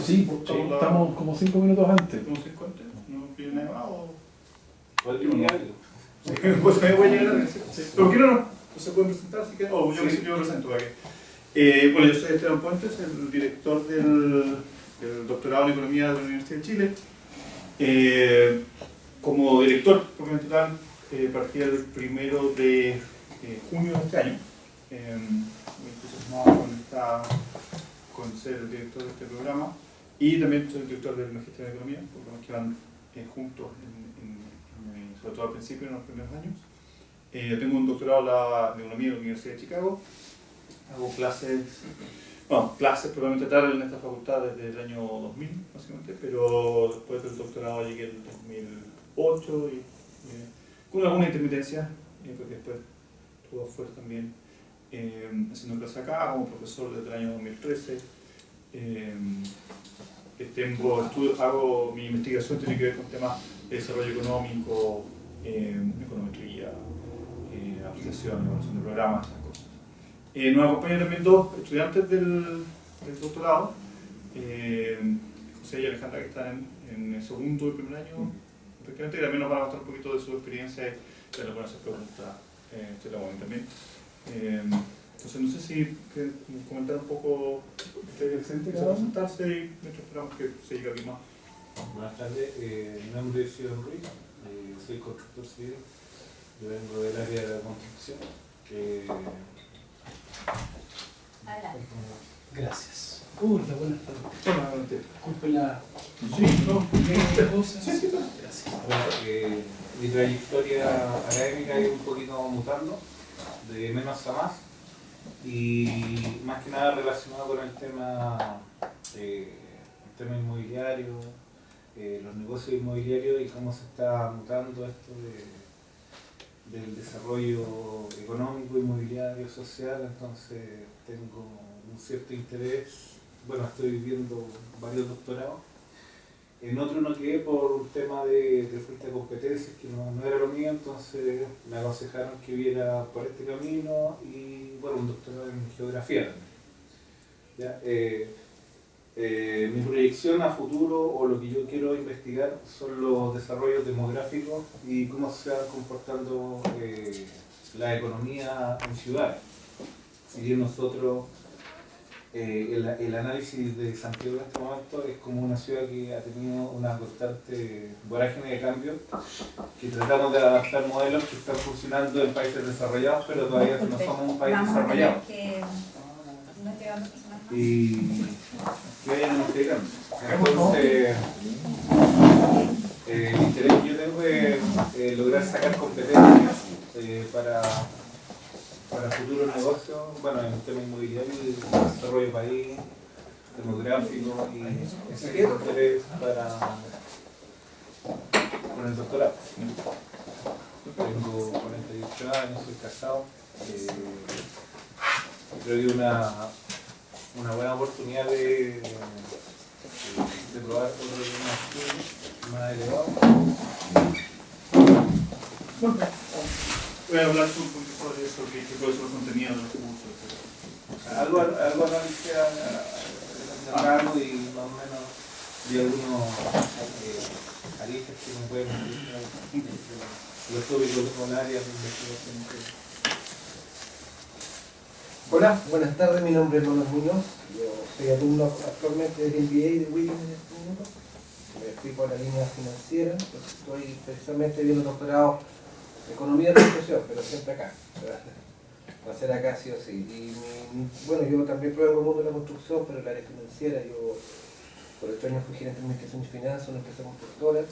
Sí, estamos como 5 minutos antes. ¿Cómo se cuenta? ¿No pide nada más o...? ¿Cuál es algo? Pues me voy a llegar a decir. ¿Pero por qué no se pueden presentar si quieren? O yo me presento para que... bueno, yo soy Esteban Puentes, el director del doctorado en Economía de la Universidad de Chile. Como director, propiamente tal, partí el 1 de junio de este año. Muy entusiasmado con ser el director de este programa. Y también soy el director del Magisterio de Economía, programas que van juntos, sobre todo al principio, en los primeros años. Tengo un doctorado en Economía en la Universidad de Chicago. Hago clases probablemente tal en esta facultad desde el año 2000, básicamente, pero después del doctorado llegué en el 2008 y con alguna intermitencia, porque después estuve afuera también haciendo clases acá como profesor desde el año 2013. Hago mi investigación, tiene que ver con temas de desarrollo económico, econometría, aplicación, evaluación de programas, esas cosas. Nos acompañan también dos estudiantes del doctorado, José y Alejandra, que están en el segundo y primer año, efectivamente, y también nos van a contar un poquito de su experiencia y de algunas preguntas también. Entonces, no sé si quieren comentar un poco, presentarse y mientras esperamos que se llegue aquí más. Buenas tardes, mi nombre es Sion Ruiz, soy constructor civil, yo vengo del área de la construcción. Gracias. Buenas tardes. Disculpen la... Sí, no. Cosas. Sí, gracias. Bueno, mi trayectoria académica es un poquito mutando, de menos a más, y más que nada relacionado con el tema inmobiliario, los negocios inmobiliarios y cómo se está mutando esto del desarrollo económico, inmobiliario, social. Entonces tengo un cierto interés. Bueno, estoy viendo varios doctorados. En otro no quedé por un tema de falta de competencias, que no era lo mío, entonces me aconsejaron que viera por este camino y bueno, un doctorado en geografía también. ¿Ya? Mi proyección a futuro o lo que yo quiero investigar son los desarrollos demográficos y cómo se va comportando la economía en ciudades. Si bien nosotros el análisis de Santiago en este momento es como una ciudad que ha tenido una constante vorágine de cambio, que tratamos de adaptar modelos que están funcionando en países desarrollados, pero todavía no somos un país desarrollado. Y que vayan investigando. Entonces, el interés que yo tengo es lograr sacar competencias para futuros negocios, bueno, en el tema inmobiliario y desarrollo del país, demográfico, y ese es el interés con el doctorado. Tengo 48 años, soy casado. Creo que una buena oportunidad de probar otro tema más elevado. Voy a hablar un poquito de eso, que puede ser el contenido de los cursos, etc. Algo analicé a y más o menos vi algunos aristas que me pueden explicar los tópicos con áreas de investigación. Hola, buenas tardes, mi nombre es Manuel Muñoz. Yo soy alumno actualmente del MBA de Williams en este minuto. Estoy por la línea financiera, estoy precisamente viendo doctorado en Economía de la Construcción, pero siempre acá. Va a ser acá sí o sí. Y bueno, yo también provengo del mundo de la construcción, pero en el área financiera. Yo por 8 años fui gerente de administración y finanzas en una empresa constructora.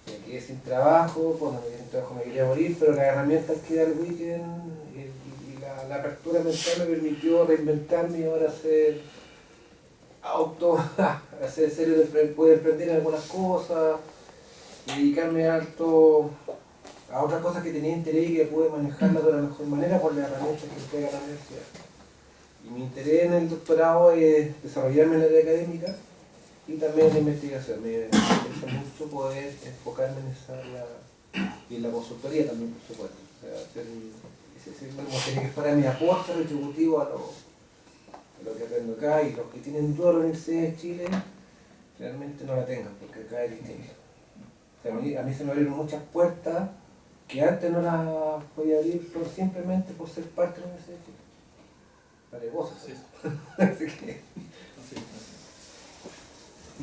Me quedé sin trabajo, cuando me quedé sin trabajo me quería morir, pero las herramientas que da el weekend y la apertura mental me permitió reinventarme y ahora hacer serio de poder emprender en algunas cosas y dedicarme alto a otras cosas que tenía interés y que pude manejarlas de la mejor manera por las herramientas que entrega la universidad. Y mi interés en el doctorado es desarrollarme en la área académica y también en la investigación. Me interesa mucho poder enfocarme en esa área y en la consultoría también, por supuesto. O sea, como sería que fuera mi aporte retributivo lo que aprendo acá, y los que tienen duda de la Universidad de Chile realmente no la tengan, porque acá es distinto. O sea, a mí se me abrieron muchas puertas que antes no las podía abrir simplemente por ser parte de la Universidad de Chile. Vale, vos haces eso. Así que...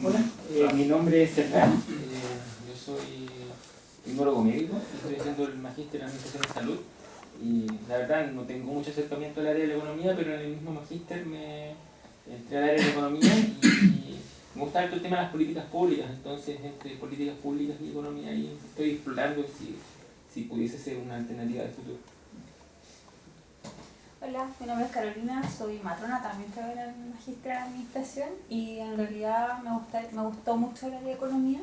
Hola, mi nombre es Hernán, yo soy tecnólogo médico, estoy haciendo el magíster en Administración de Salud y la verdad no tengo mucho acercamiento al área de la economía, pero en el mismo magíster me entré al área de la economía y me gusta harto el tema de las políticas públicas, entonces entre políticas públicas y economía ahí estoy explorando si pudiese ser una alternativa de futuro. Hola, mi nombre es Carolina, soy matrona, también trabajo en el magíster en administración y en realidad me gustó mucho el área de economía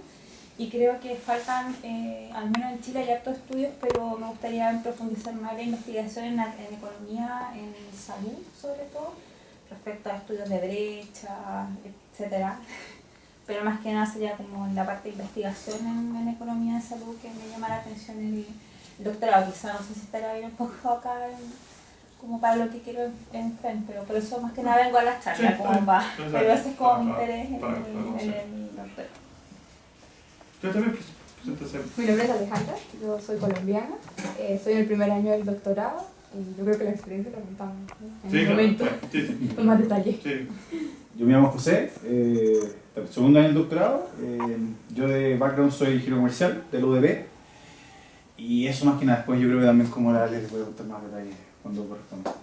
y creo que faltan, al menos en Chile hay hartos estudios, pero me gustaría profundizar más la investigación en economía, en salud sobre todo, respecto a estudios de brecha, etcétera. Pero más que nada sería como la parte de investigación en economía de salud que me llama la atención el doctorado. Quizá no sé si estará bien un poco acá como para lo que quiero en FEN, pero por eso más que nada vengo a la charla, Sí, como para, pero ese es como mi para- interés para- en el doctorado. Yo también presenté. Mi nombre es Alejandra, yo soy colombiana, soy en el primer año del doctorado y yo creo que la experiencia la contamos en Sí, un claro, momento sí, con más detalle. sí. Yo me llamo José, segundo año del doctorado. Yo de background soy ingeniero comercial del UDB. Y eso más que nada, después yo creo que también como la les voy a contar más detalles cuando corresponda.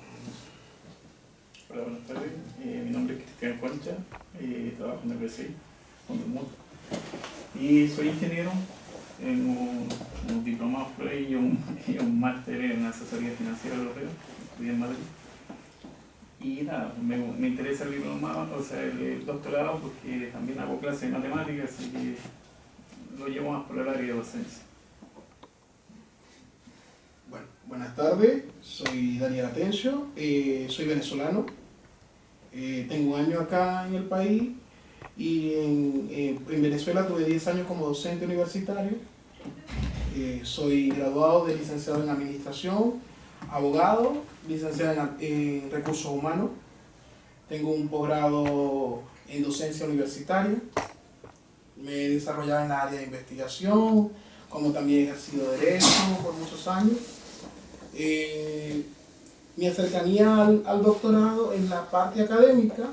Hola, buenas tardes. Mi nombre es Cristian Concha, trabajo en el BCI, con el MUT. Y soy ingeniero, tengo unos diplomados por ahí y un máster en asesoría financiera europea, estudié en Madrid. Y nada, me interesa el diplomado, o sea, el doctorado, porque también hago clases de matemáticas, así que lo llevo más por el área de docencia. Bueno, buenas tardes, soy Daniel Atencio, soy venezolano, tengo un año acá en el país y en Venezuela tuve 10 años como docente universitario, soy graduado de licenciado en Administración, abogado, licenciado en Recursos Humanos, tengo un posgrado en docencia universitaria, me he desarrollado en la área de investigación, como también he ejercido Derecho por muchos años. Mi cercanía al doctorado en la parte académica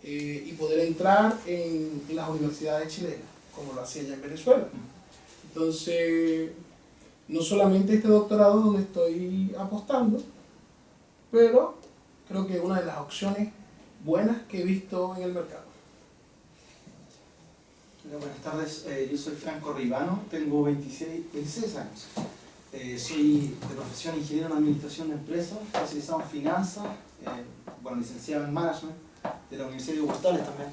y poder entrar en las universidades chilenas, como lo hacía ya en Venezuela. Entonces, no solamente este doctorado donde estoy apostando, pero creo que es una de las opciones buenas que he visto en el mercado. Hola, buenas tardes, yo soy Franco Ribano, tengo 26 años. Soy de profesión ingeniero en administración de empresas, especializado en finanzas, bueno, licenciado en management de la Universidad de Portales también.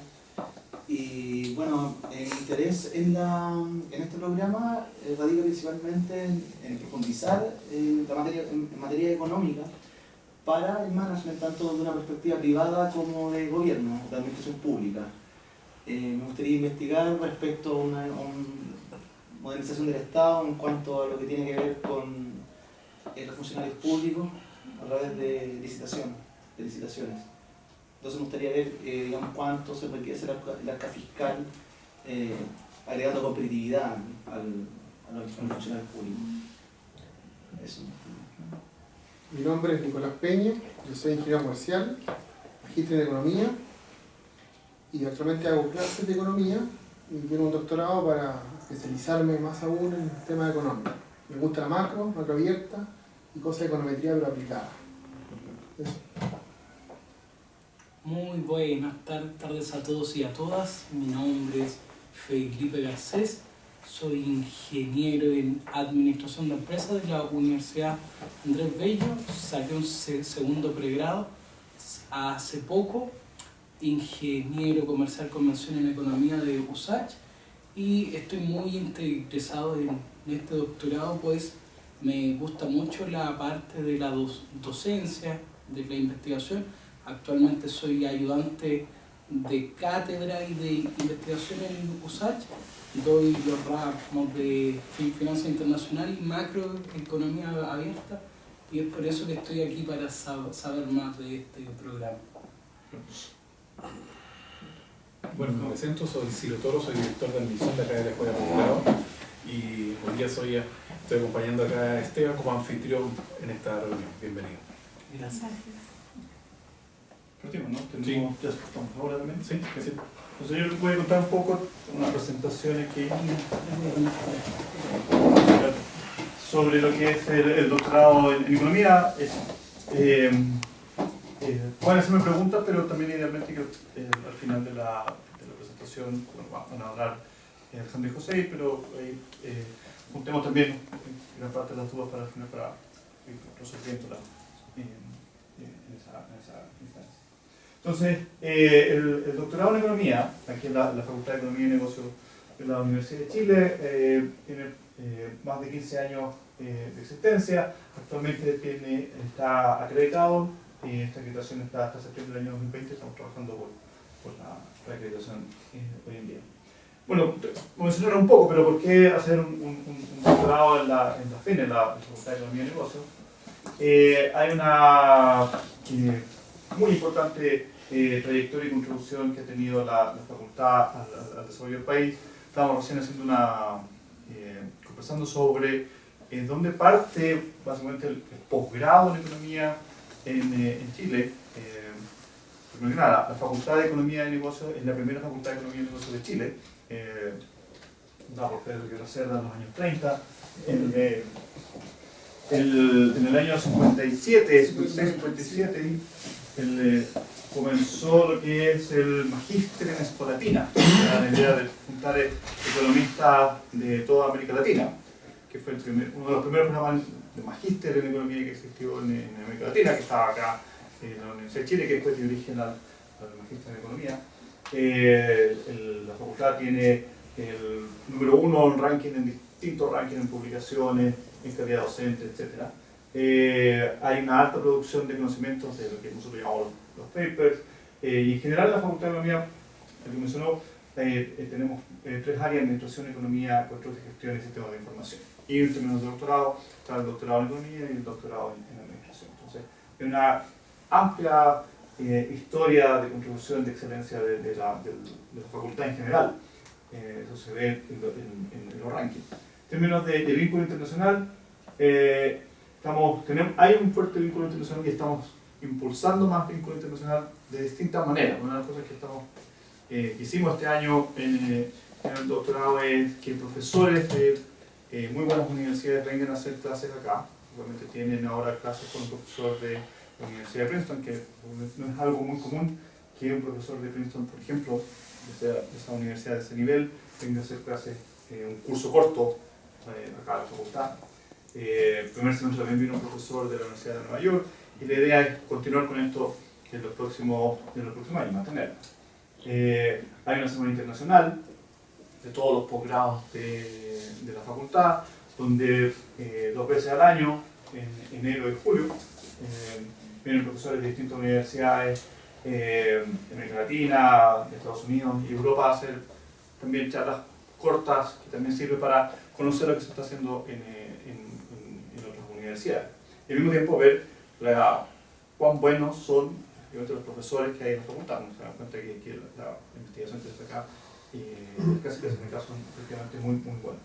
Y bueno, mi interés en este programa radica principalmente en profundizar en materia económica para el management, tanto de una perspectiva privada como de gobierno, de administración pública. Me gustaría investigar respecto a una modernización del Estado en cuanto a lo que tiene que ver con los funcionarios públicos a través de licitaciones. Entonces me gustaría ver digamos, cuánto se requiere hacer el arca fiscal agregando competitividad a los funcionarios públicos. Eso. Mi nombre es Nicolás Peña, yo soy ingeniero comercial, magíster en economía y actualmente hago clases de economía y tengo un doctorado para especializarme más aún en el tema económico. Me gusta la macro abierta y cosas de econometría pero aplicada. Eso. Muy buenas tardes a todos y a todas. Mi nombre es Felipe Garcés. Soy ingeniero en Administración de Empresas de la Universidad Andrés Bello. Saqué un segundo pregrado hace poco. Ingeniero comercial con mención en economía de USACH. Y estoy muy interesado en este doctorado, pues me gusta mucho la parte de la docencia, de la investigación. Actualmente soy ayudante de cátedra y de investigación en USACH. Doy los ramos de finanzas internacional y macroeconomía abierta y es por eso que estoy aquí para saber más de este programa. Bueno, me presento, soy Ciro Toro, soy director de admisión de acá de la Escuela de Posgrado y hoy día estoy acompañando acá a Esteban como anfitrión en esta reunión. Bienvenido. Gracias. Partimos, ¿no? Sí. ¿Ya estamos ahora también? Sí, sí. Entonces yo les voy a contar un poco una presentación aquí sobre lo que es el doctorado en economía. Pueden hacerme preguntas, pero también idealmente que al final de la presentación van a hablar Alejandro y José, pero juntemos también gran parte de las dudas para el final para resolviéndolas en esa instancia. Entonces, el doctorado en economía, aquí en la Facultad de Economía y Negocios de la Universidad de Chile, tiene más de 15 años de existencia. Actualmente está acreditado. Esta acreditación está hasta septiembre del año 2020, estamos trabajando por la acreditación hoy en día. Bueno, voy a mencionar un poco, pero ¿por qué hacer un doctorado en la FEN, en la Facultad de Economía y Negocios? Hay una muy importante trayectoria y contribución que ha tenido la facultad al desarrollo del país. Estábamos recién haciendo conversando sobre dónde parte básicamente el posgrado en economía en Chile. Primero que nada, la Facultad de Economía y Negocios es la primera Facultad de Economía y Negocios de Chile, fundada por Pedro Guerra Cerda en los años 30. En el año 57, 56-57, comenzó lo que es el Magíster en Espolatina, la idea de juntar economistas de toda América Latina, que fue uno de los primeros programas de Magíster en Economía que existió en América Latina, que estaba acá en la Universidad de Chile, que después dio origen al Magíster en Economía. La facultad tiene el número 1 en ranking, en distintos rankings, en publicaciones, en calidad docente, etc. Hay una alta producción de conocimientos de lo que nosotros llamamos los papers, y en general la Facultad de Economía, el que mencionó, tenemos 3 áreas: administración, economía, control de gestión y sistemas de información. Y en términos de doctorado, está el doctorado en economía y el doctorado en administración. Entonces, hay una amplia historia de contribución de excelencia de la facultad en general. Eso se ve en los rankings. En términos de vínculo internacional, hay un fuerte vínculo internacional y estamos impulsando más vínculo internacional de distintas maneras. Una de las cosas que hicimos este año en el doctorado es que profesores de muy buenas universidades vengan a hacer clases acá. Obviamente tienen ahora clases con un profesor de la Universidad de Princeton, que no es algo muy común que un profesor de Princeton, por ejemplo, de esa universidad de ese nivel, venga a hacer clases, un curso corto acá en la facultad. El primer semestre también vino un profesor de la Universidad de Nueva York, y la idea es continuar con esto en los próximos años, mantenerlo. Hay una semana internacional de todos los posgrados de la facultad, donde 2 veces al año, en enero y julio, vienen profesores de distintas universidades de América Latina, de Estados Unidos y Europa a hacer también charlas cortas, que también sirve para conocer lo que se está haciendo en otras universidades. Y al mismo tiempo ver cuán buenos son los profesores que hay en la facultad. Nos damos cuenta que la investigación que se hace acá, casi que en el caso, son efectivamente muy buenos.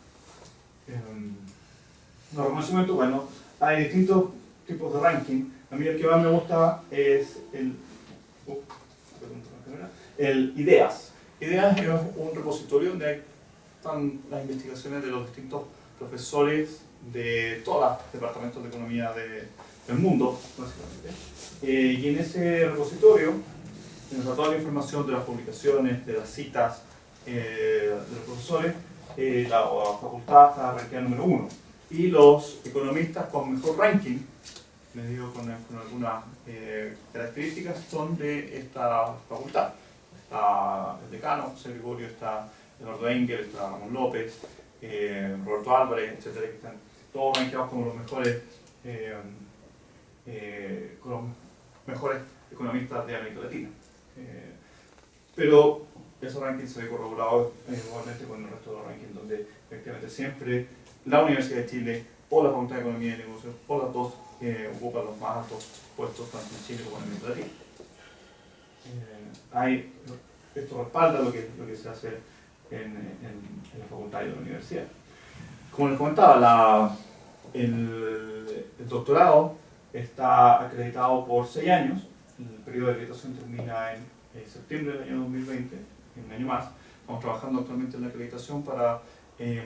Los reconocimientos, bueno, hay distintos tipos de ranking. A mí el que más me gusta es el IDEAS. IDEAS es un repositorio donde están las investigaciones de los distintos profesores de todos los departamentos de economía del mundo, básicamente. Y en ese repositorio tenemos toda la información de las publicaciones, de las citas de los profesores. La facultad está rankeada número 1. Y los economistas con mejor ranking, medido con algunas características, son de esta facultad. Está el decano, José Gregorio, está Eduardo Engel, está Ramón López, Roberto Álvarez, etcétera, que están todos rankeados como los mejores economistas de América Latina. Pero ese ranking se ve corroborado igualmente con el resto de los rankings, donde efectivamente siempre la Universidad de Chile o la Facultad de Economía y Negocios, o las dos, ocupan los más altos puestos tanto en Chile como en América Latina. esto respalda lo que se hace en la facultad y en la universidad. Como les comentaba, el doctorado está acreditado por 6 años. El periodo de acreditación termina en septiembre del año 2020, en un año más. Estamos trabajando actualmente en la acreditación para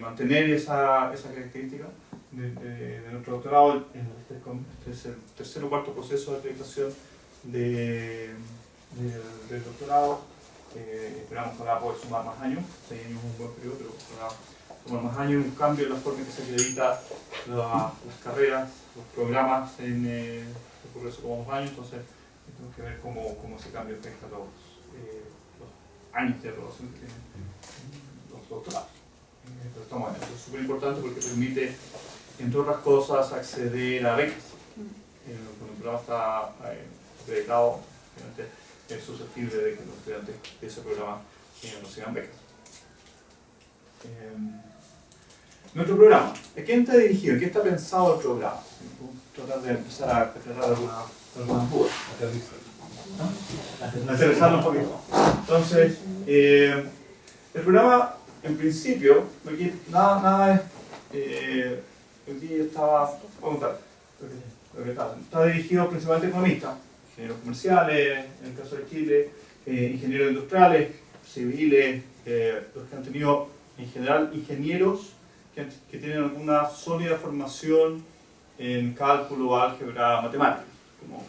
mantener esa característica de nuestro doctorado. Este es el tercer o cuarto proceso de acreditación del doctorado. Esperamos que ahora poder sumar más años. 6 años es un buen periodo, pero ahora sumar más años, un cambio en la forma en que se acredita las carreras, los programas en el progreso como 2 años. Entonces tenemos que ver cómo ese cambio afecta los años de aprobación que tienen los doctorados. Pero estamos en eso. Es súper importante porque permite, entre otras cosas, acceder a becas. Cuando el programa está acreditado, obviamente es susceptible de que los estudiantes de ese programa reciban becas. Nuestro programa, ¿a quién está dirigido? ¿A qué está pensado el programa? Tratar de empezar a aclarar algunas dudas. Aterrizarlo un poquito. Entonces, el programa, en principio, aquí nada es. Aquí estaba. Voy a contar lo que está dirigido principalmente a economistas, ingenieros comerciales, en el caso de Chile, ingenieros industriales, civiles, los que han tenido en general ingenieros que tienen alguna sólida formación en cálculo, álgebra, matemáticas, como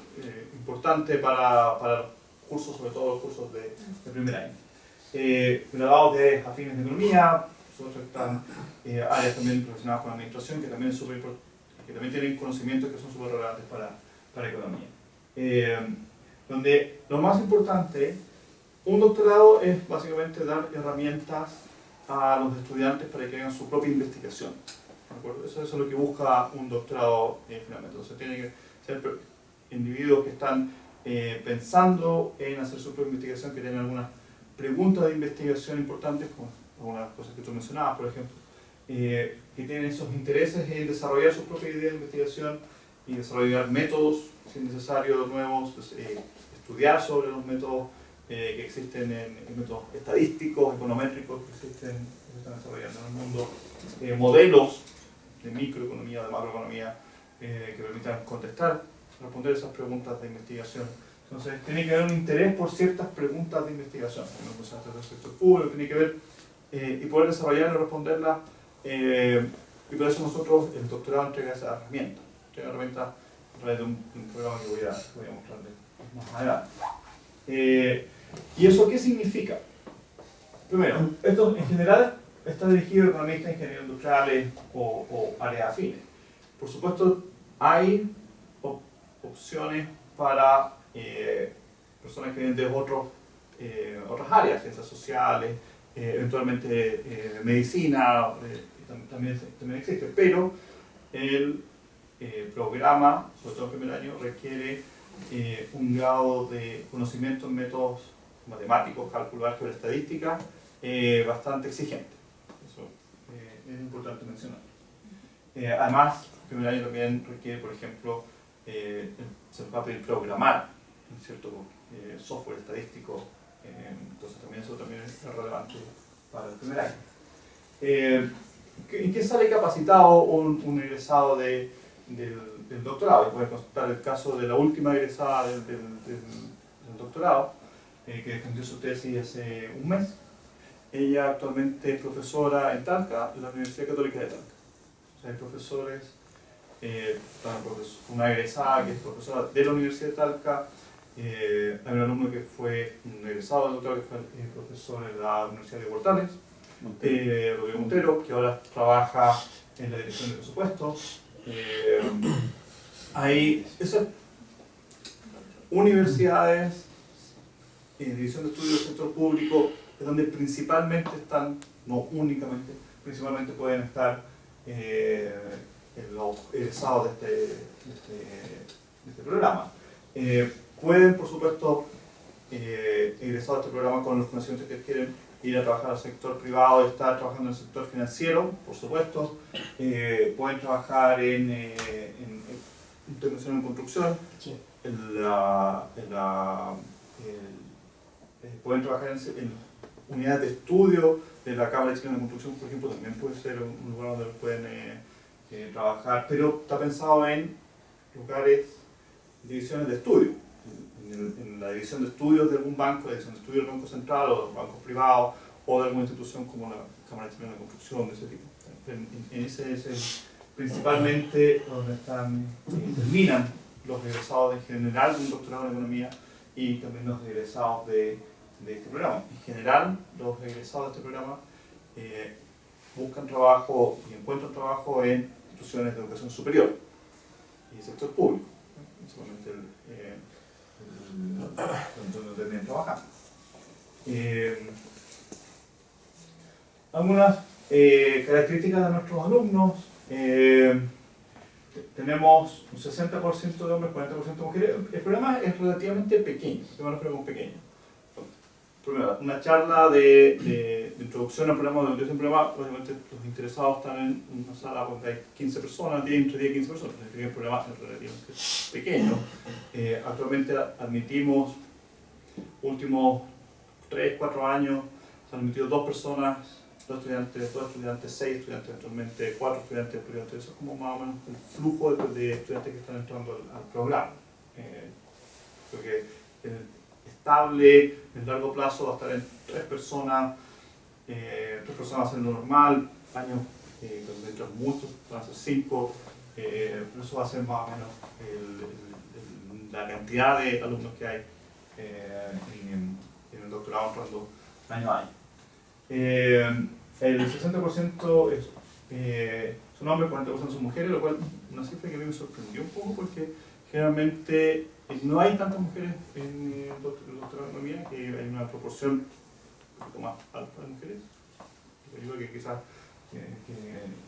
importante para cursos, sobre todo los cursos de primer año. Graduados de afines de economía, nosotros están áreas también relacionadas con administración, que también es súper importante, que también tienen conocimientos que son súper relevantes para economía. Donde lo más importante, un doctorado es básicamente dar herramientas a los estudiantes para que hagan su propia investigación. ¿De acuerdo? Eso es lo que busca un doctorado finalmente. Entonces tienen que ser individuos que están pensando en hacer su propia investigación, que tienen algunas preguntas de investigación importantes, como algunas cosas que tú mencionabas, por ejemplo, que tienen esos intereses en desarrollar sus propias ideas de investigación y desarrollar métodos, si es necesario, nuevos, estudiar sobre los métodos que existen en métodos estadísticos, econométricos que se están desarrollando en el mundo, modelos de microeconomía, de macroeconomía, que permitan responder esas preguntas de investigación. Entonces, tiene que haber un interés por ciertas preguntas de investigación, del sector público, tiene que ver y poder desarrollarlas y responderlas, y por eso nosotros, el doctorado entrega esa herramienta. Entrega herramientas a través de un programa que voy a mostrarles más adelante. ¿Y eso qué significa? Primero, esto en general está dirigido a economistas, ingenieros industriales o áreas afines. Por supuesto, hay opciones para personas que vienen de otras áreas, ciencias sociales, eventualmente medicina, también existe, pero el programa, sobre todo en primer año, requiere un grado de conocimiento en métodos matemáticos, cálculo, álgebra, estadística, bastante exigente. Eso es importante mencionar. Además, el primer año también requiere, por ejemplo, se va a pedir programar un cierto software estadístico, entonces eso también es relevante para el primer año. ¿En qué sale capacitado un egresado del doctorado? Y voy a contar el caso de la última egresada del doctorado, que defendió su tesis hace un mes. Ella actualmente es profesora en Talca, en la Universidad Católica de Talca. O sea, hay profesores, una egresada que es profesora de la Universidad de Talca, hay un alumno que fue un egresado del doctorado que fue profesor en la Universidad de Portales, Rodrigo Montero, que ahora trabaja en la dirección de presupuestos. Hay esas universidades, división de estudios del sector público, es donde principalmente están, no únicamente, principalmente pueden estar los egresados de este programa. Pueden, por supuesto, egresados de este programa con los conocimientos que quieren ir a trabajar al sector privado, estar trabajando en el sector financiero, por supuesto. Pueden trabajar en intervención en construcción, sí, pueden trabajar en unidades de estudio de la Cámara Chilena de Construcción, por ejemplo, también puede ser un lugar donde pueden trabajar, pero está pensado en lugares, divisiones de estudio. En la división de estudios de algún banco, la división de estudios del Banco Central o de los bancos privados o de alguna institución como la Cámara Chilena de Construcción, de ese tipo. En ese es principalmente donde terminan los egresados en general de un doctorado en economía y también los egresados de este programa. En general, los egresados de este programa buscan trabajo y encuentran trabajo en instituciones de educación superior y el sector público, principalmente donde terminan trabajando. Algunas características de nuestros alumnos. Tenemos un 60% de hombres, 40% de mujeres. El programa es relativamente pequeño, el programa es pequeño. Primero, una charla de introducción al programa, de orientación al programa. Obviamente los interesados están en una sala donde hay 15 personas, entre 10 y 15 personas. El programa es relativamente pequeño. Actualmente admitimos, últimos 3, 4 años, se han admitido 2 personas, 2 estudiantes, 6 estudiantes, actualmente 4 estudiantes. Eso es como más o menos el flujo de estudiantes que están entrando al programa. Porque estable, en largo plazo va a estar en 3 personas, 3 personas va a ser lo normal, años donde entran muchos, van a ser 5, pero eso va a ser más o menos la cantidad de alumnos que hay en el doctorado entrando año a año. El 60% son hombres, 40% son mujeres, lo cual es una cifra que a mí me sorprendió un poco porque generalmente no hay tantas mujeres en el doctorado de economía, que hay una proporción un poquito más alta de mujeres, que quizás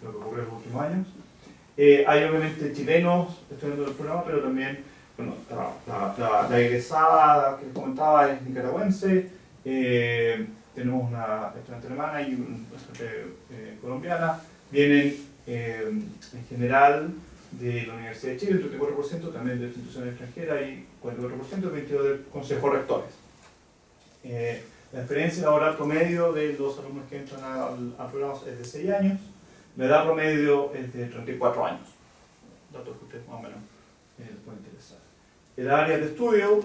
lo que ocurre en los últimos años. Hay obviamente chilenos estudiando el programa, pero también bueno, la egresada que les comentaba es nicaragüense. Tenemos una estudiante alemana y una estudiante colombiana. Vienen en general de la Universidad de Chile, el 34%, también de instituciones extranjeras y 44%, 22% del Consejo de Rectores. La experiencia laboral promedio de los alumnos que entran al programa es de 6 años, la edad promedio es de 34 años, datos que ustedes más o menos les pueden interesar. El área de estudio,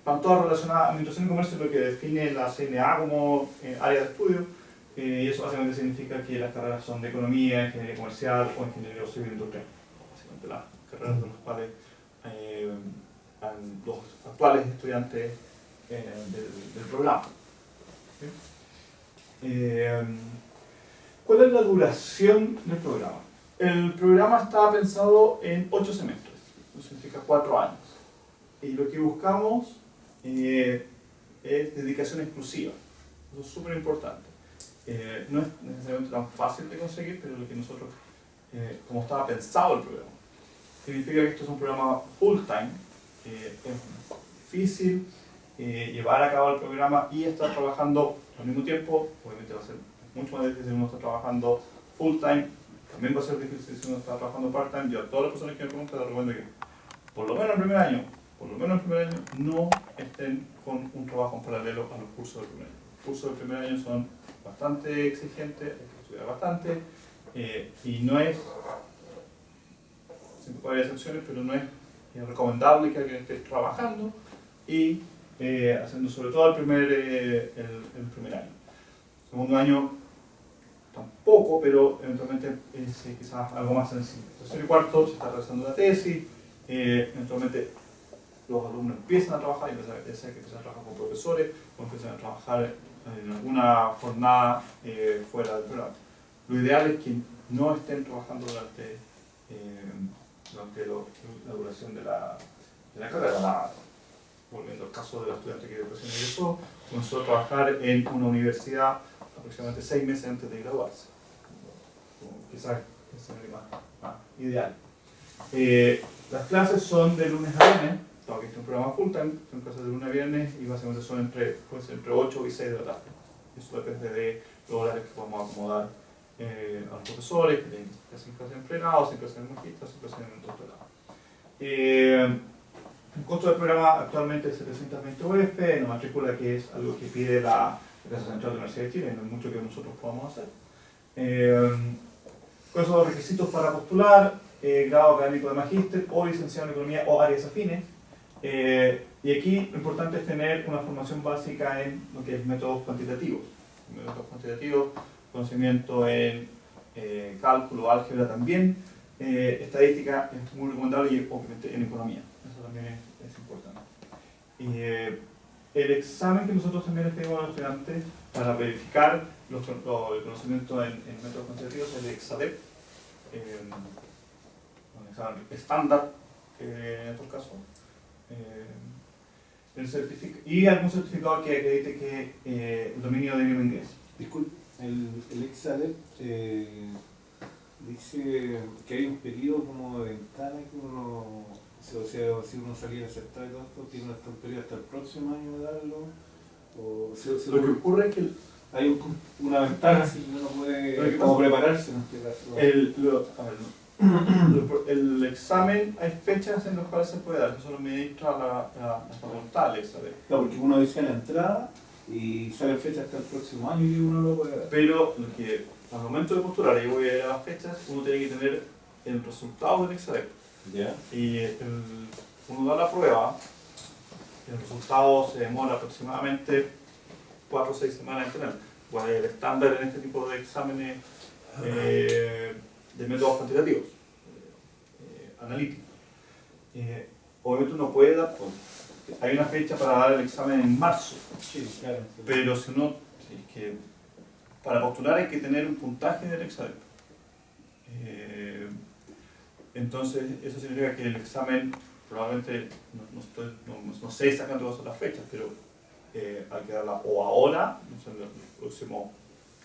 van todas relacionadas a administración y comercio, lo que define la CNA como área de estudio, y eso básicamente significa que las carreras son de economía, ingeniería comercial o ingeniería civil industrial. Básicamente las carreras de las cuales los actuales estudiantes del programa. ¿Cuál es la duración del programa? El programa está pensado en 8 semestres, eso significa 4 años. Y lo que buscamos es dedicación exclusiva, eso es súper importante. No es necesariamente tan fácil de conseguir, pero lo que nosotros, como estaba pensado el programa, significa que esto es un programa full time, es difícil llevar a cabo el programa y estar trabajando al mismo tiempo. Obviamente va a ser mucho más difícil si uno está trabajando full time, también va a ser difícil si uno está trabajando part time. Yo a todas las personas que me preguntan les recomiendo que por lo menos el primer año no estén con un trabajo en paralelo a los cursos del primer año. Los cursos del primer año son bastante exigentes, hay que estudiar bastante y no es, siempre puede haber excepciones, pero no es recomendable que alguien esté trabajando y haciendo sobre todo el primer año. El segundo año tampoco, pero eventualmente es quizás algo más sencillo. Tercero y cuarto se está realizando la tesis, eventualmente los alumnos empiezan a trabajar, ya sea que empiezan a trabajar con profesores o empiezan a trabajar en alguna jornada fuera del programa. Lo ideal es que no estén trabajando durante la duración de la carrera. Volviendo al caso de la estudiante que recién egresó, comenzó a trabajar en una universidad aproximadamente 6 meses antes de graduarse. Quizás es el más ideal. Las clases son de lunes a viernes, todo que es un programa full time, son clases de lunes a viernes y básicamente son entre 8 y 6 de la tarde. Eso depende de los horarios que podamos acomodar a los profesores, que tienen clases en pregrado, clases en magíster, clases en doctorado. El costo del programa actualmente es 720 UF, en matrícula, que es algo que pide la Casa Central de la Universidad de Chile, no es mucho que nosotros podamos hacer. ¿Cuáles son los requisitos para postular? Grado académico de magíster o licenciado en economía o áreas afines. Y aquí lo importante es tener una formación básica en lo que es métodos cuantitativos. Métodos cuantitativos, conocimiento en cálculo, álgebra también. Estadística es muy recomendable y obviamente en economía. Eso también es importante. El examen que nosotros también les pedimos a los estudiantes para verificar el conocimiento en métodos cuantitativos es el EXADEP, un examen estándar en estos casos. Y algún certificado que acredite que el dominio del idioma inglés. Disculpe, el EXADEP dice que hay un periodo como de ventana que uno, o sea, si uno salía aceptado y todo esto, tiene hasta un periodo hasta el próximo año de darlo. O lo que ocurre es que hay una ventana si uno puede como prepararse en este caso. El examen, hay fechas en las cuales se puede dar, eso lo administra la facultad, el examen. Claro, porque uno dice en la entrada y sale fecha hasta el próximo año y uno lo puede dar. Pero lo que al momento de postular, yo voy a ir a las fechas, uno tiene que tener el resultado del examen. ¿Ya? Y uno da la prueba, el resultado se demora aproximadamente 4 o 6 semanas en tener. Pues el estándar en este tipo de exámenes de métodos cuantitativos, analíticos. Obviamente uno puede dar, hay una fecha para dar el examen en marzo, sí, claro, sí. Pero si uno, es que para postular hay que tener un puntaje del examen. Entonces eso significa que el examen probablemente, no sé exactamente cuáles son las fechas, pero hay que darla o ahora, no sé, en los próximos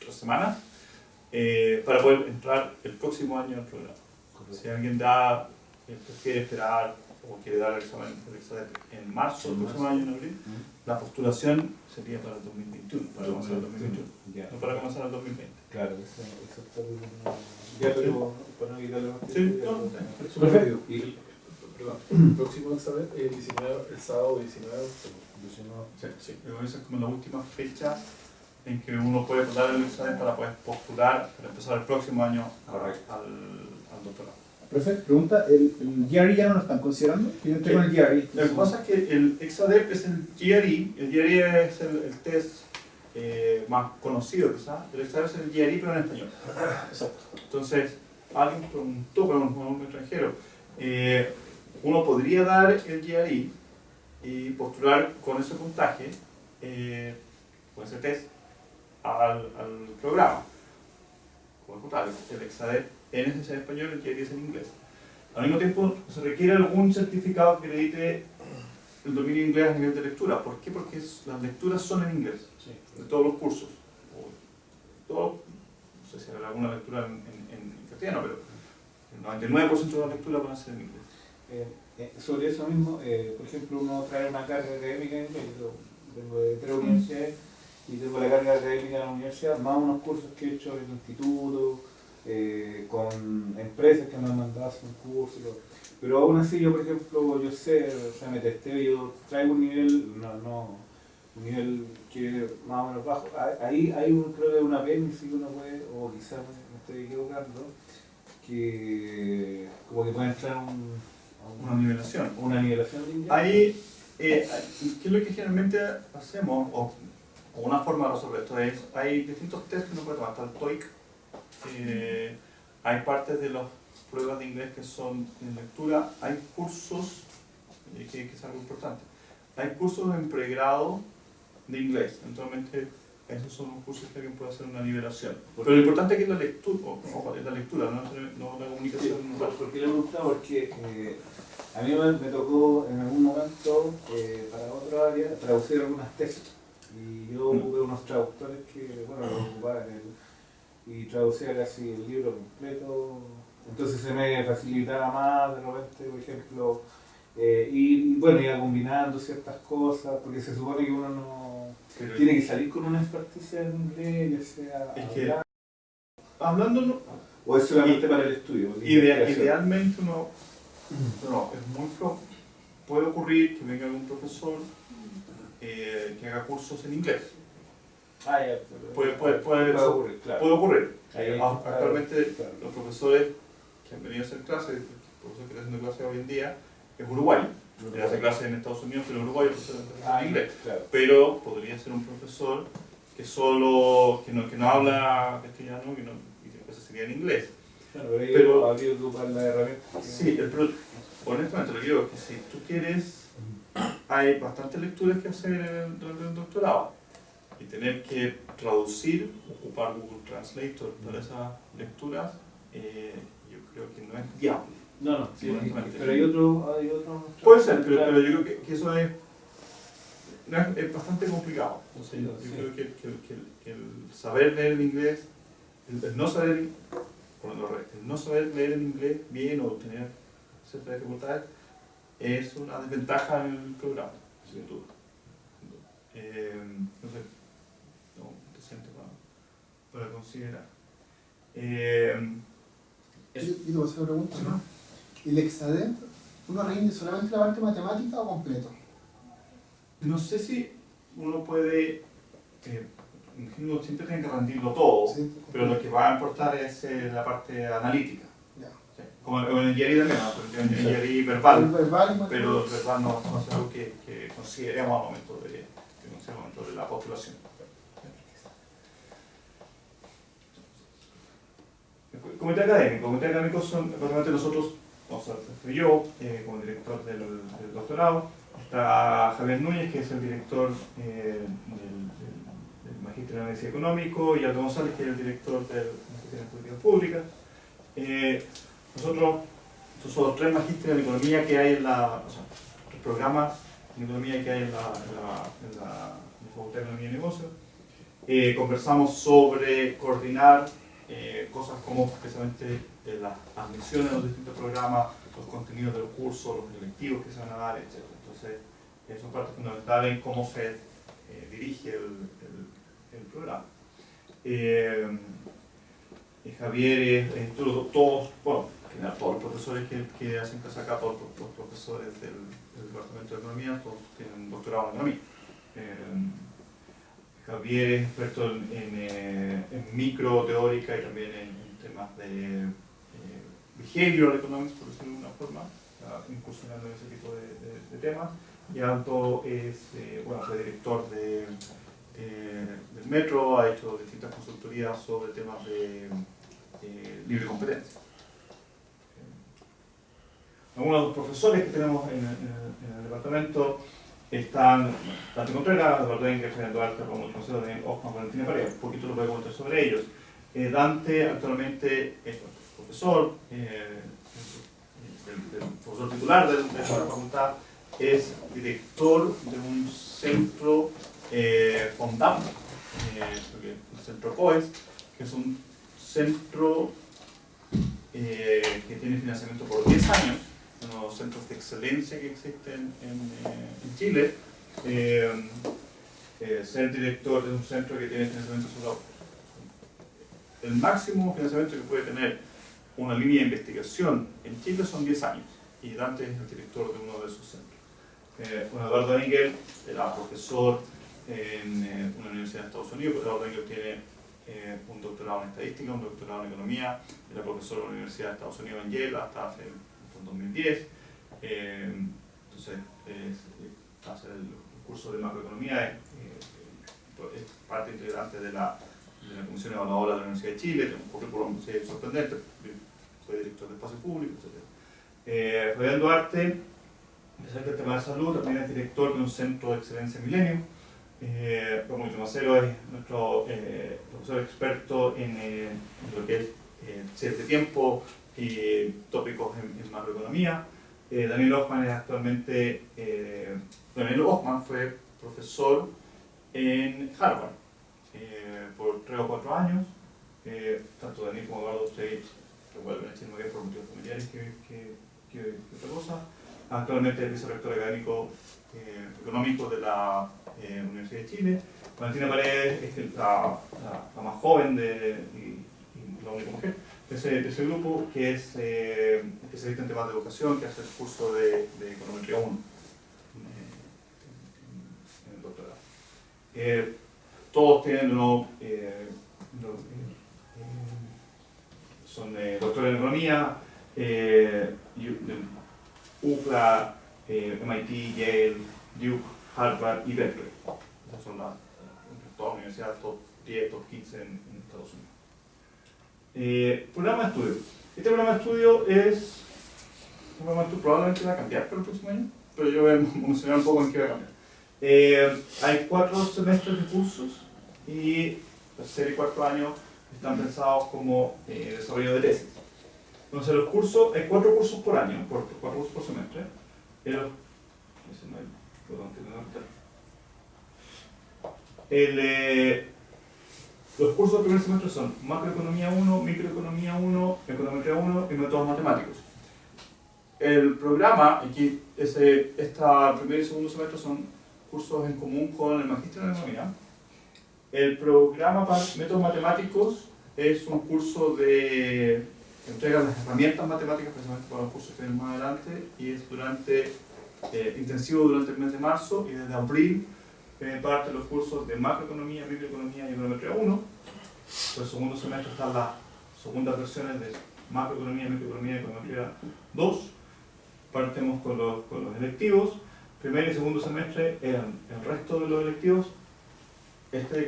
3 semanas, para poder entrar el próximo año al programa. Si alguien prefiere esperar o quiere dar el examen en marzo del próximo año, en abril, la postulación sería para el 2021, para comenzar el 2021, no para comenzar el 2020. Claro, eso está bien. Ya, pero para no evitarlo. Sí, súper rápido. Perdón, el próximo examen es el sábado 19 de octubre. Sí, pero esa es como la última fecha en que uno puede dar el examen para poder postular para empezar el próximo año al doctorado. Profe, pregunta, ¿el GRE ya no lo están considerando? Yo entré con el GRE. Lo que pasa es que el EXADEP es el GRE, el GRE es el test más conocido quizás, el EXADEP es el GRE pero en español. Exacto. Entonces, alguien preguntó para un extranjero, uno podría dar el GRE y postular con ese puntaje, con ese test, al programa. Como tal, el EXADEP es en español, el GRE es en inglés. Al mismo tiempo, se requiere algún certificado que acredite el dominio inglés a nivel de lectura. ¿Por qué? Porque las lecturas son en inglés, de todos los cursos. No sé si habrá alguna lectura en castellano, pero el 99% de las lecturas van a ser en inglés. Sobre eso mismo, por ejemplo, uno trae una carga académica en inglés. Yo vengo de 3 universidades y tengo la carga académica en la universidad, más unos cursos que he hecho en el instituto, con empresas que me han mandado a hacer un curso. Pero aún así, yo, por ejemplo, yo sé, o sea, me testeo, yo traigo un nivel, un nivel que es más o menos bajo. Ahí hay creo que un apéndice que uno puede, o quizás me estoy equivocando, que como que puede entrar una nivelación. Una nivelación de inglés. Ahí, ¿qué es lo que generalmente hacemos? O una forma de resolver esto es, hay distintos test que uno puede tomar, está el TOEIC, hay partes de las pruebas de inglés que son en lectura, hay cursos, que es algo importante, hay cursos en pregrado de inglés, eventualmente esos son los cursos que alguien puede hacer una nivelación. Pero lo importante aquí es la lectura, es la lectura, no la comunicación. Sí, ¿por qué le preguntaba? Porque a mí me tocó en algún momento, para otra área, traducir algunas tesis. Y yo ocupé unos traductores que, bueno, lo ocupaban y traducía casi el libro completo. Entonces se me facilitaba más de repente, por ejemplo, y bueno, iba combinando ciertas cosas, porque se supone que uno no tiene que salir con una experticia en inglés, ya sea es que, hablando, o es solamente para el estudio. Idealmente uno es muy puede ocurrir que venga algún profesor que haga cursos en inglés. Puede ocurrir, claro. Puede ocurrir. Actualmente los profesores que han venido a hacer clases, el profesor que está haciendo clases hoy en día es uruguayo. Él hace clases en Estados Unidos, pero en Uruguay en inglés. Pero podría ser un profesor que no habla castellano y que clases sería en inglés. Pero habría que ocupar la herramienta. Sí, honestamente lo que digo es que si tú quieres, hay bastantes lecturas que hacer durante el doctorado. Y tener que traducir, ocupar Google Translator para esas lecturas, yo creo que no es viable. No, sí, pero hay otro. Puede ser, pero yo creo que eso es bastante complicado. O sea, yo creo que el saber leer el inglés, el no saber leer el inglés bien o tener ciertas dificultades es una desventaja en el programa, sin duda. No sé, decente para considerar. Yo te voy a hacer una pregunta, ¿no? ¿El Exadent, uno rinde solamente la parte matemática o completo? No sé si uno puede, uno siempre tiene que rendirlo todo, sí, pero lo que va a importar es la parte analítica. Sí. Como en el GRI también, ¿no? En el GRI verbal, pero el verbal no es algo que consideremos al momento de la postulación. Comité académico son, básicamente nosotros, estoy yo como director del doctorado, está Javier Núñez, que es el director del Magíster en Análisis Económico, y Aldo González, que es el director del Magíster en Políticas Públicas. Nosotros son los 3 magísteres en Economía que hay en los programas en Economía que hay en la Facultad de Economía y Negocios. Conversamos sobre coordinar cosas como precisamente las admisiones a los distintos programas, los contenidos del curso, los electivos que se van a dar, etc. Entonces, es una parte fundamental en cómo se dirige el programa. Javier, todos los profesores que hacen clase acá, todos los profesores del Departamento de Economía, todos tienen doctorado en Economía. Javier es experto en micro teórica y también en temas de behavioral economics, por decirlo de alguna forma, incursionando en ese tipo de temas. Y Aldo fue director del Metro, ha hecho distintas consultorías sobre temas de libre competencia. Algunos de los profesores que tenemos en el departamento están Dante Contreras, Eduardo Engel, Fernando Duarte, Ramón Concedo, Osman, Valentina Paredes. Un poquito lo voy a comentar sobre ellos. Dante actualmente es profesor, el profesor titular de la facultad, es director de un centro FONDAM, el centro COES, que es un centro que tiene financiamiento por 10 años, uno de los centros de excelencia que existen en Chile. Ser director de un centro que tiene financiamiento sobre el máximo financiamiento que puede tener una línea de investigación en Chile son 10 años, y Dante es el director de uno de esos centros. Eduardo Engel era profesor en una universidad de Estados Unidos. Eduardo Engel tiene un doctorado en estadística, un doctorado en economía, era profesor de la Universidad de Estados Unidos en Yale hasta hace 2010. Entonces, hacer el curso de macroeconomía es parte integrante de la Comisión Evaluadora de la Universidad de Chile, un currículum sorprendente, fue director de espacio público, etc. Fabián Duarte, especialmente el tema de salud, también es director de un centro de excelencia en Milenio. Como Macero es nuestro profesor experto en lo que es series de tiempo y tópicos en macroeconomía. Daniel Hoffman es actualmente, Daniel Hoffman fue profesor en Harvard por 3 o 4 años. Tanto Daniel como Eduardo ustedes revuelven a Chile por motivos familiares que otra cosa. Actualmente es vicerrector académico económico de la Universidad de Chile. Valentina Paredes es la más joven y la única mujer de ese grupo, que es especialista en temas de educación, que hace el curso de Econometría 1. Todos tienen son doctores en economía, UCLA, MIT, Yale, Duke, Harvard y Berkeley. Esas son todas las universidades top 10, top 15 en Estados Unidos. Programa de estudio. Este programa de estudio es un programa de estudio, probablemente va a cambiar para el próximo año, pero yo voy a mencionar un poco en qué va a cambiar. Hay 4 semestres de cursos y tercer y cuarto año están pensados como desarrollo de tesis. Entonces los cursos, hay 4 cursos por año, 4 cursos por semestre. Los cursos del primer semestre son macroeconomía 1, microeconomía 1, econometría 1 y métodos matemáticos. El programa, aquí, primer y segundo semestre son cursos en común con el magíster en economía. El programa para métodos matemáticos es un curso que entrega las herramientas matemáticas precisamente para los cursos que vienen más adelante y es intensivo durante el mes de marzo y desde abril parte de los cursos de macroeconomía, microeconomía y econometría 1. El segundo semestre están las segundas versiones de macroeconomía, microeconomía y econometría 2. Partimos con los electivos. Primer y segundo semestre eran el resto de los electivos. Este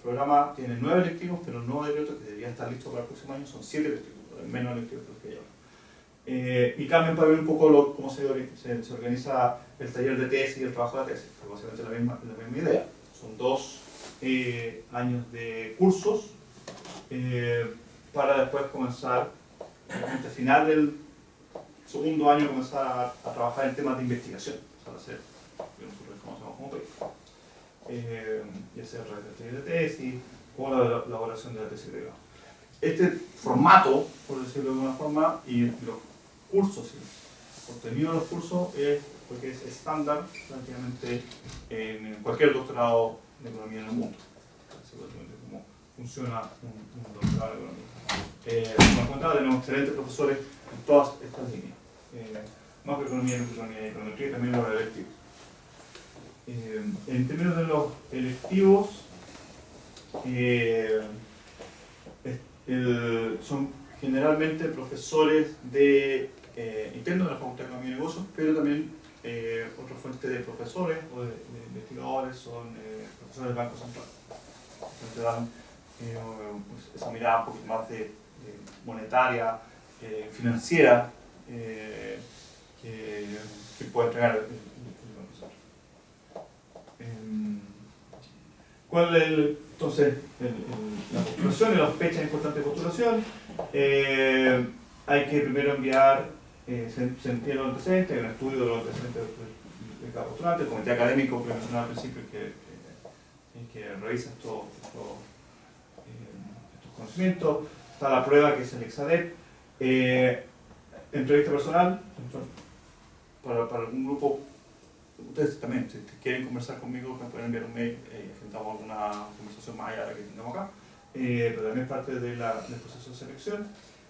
programa tiene 9 electivos, pero el nuevo decreto que debería estar listo para el próximo año son 7 electivos, menos electivos que los que llevan. Y cambian para ver un poco cómo se organiza el taller de tesis y el trabajo de tesis, que básicamente es la misma idea. Son 2 años de cursos para después comenzar, al final del segundo año, comenzar a trabajar en temas de investigación, para hacer lo que nosotros conocemos como paper. Y hacer el taller de tesis o la elaboración de la tesis de grado. Este formato, por decirlo de alguna forma, y los cursos, el contenido de los cursos es porque es estándar prácticamente en cualquier doctorado de economía en el mundo. Así cómo funciona un doctorado de economía. Como les contaba, tenemos excelentes profesores en todas estas líneas. Macroeconomía, microeconomía y econometría y también los electivos. En términos de los electivos, son generalmente profesores internos de la Facultad de Economía y Negocios, pero también otra fuente de profesores o de investigadores son profesores del Banco Central. Entonces dan esa mirada un poquito más monetaria, financiera, que puede entregar el Banco Central. ¿Cuál es entonces la postulación y las fechas importantes de postulación? Hay que primero enviar, se envía los antecedentes, hay un estudio de los antecedentes de cada postulante, el comité académico que mencionaba al principio que revisa estos conocimientos, está la prueba que es el Exadet, entrevista personal, para algún grupo. Ustedes también, si quieren conversar conmigo, me pueden enviar un mail y agendamos alguna conversación más allá de la que tengamos acá, pero también es parte del proceso de selección.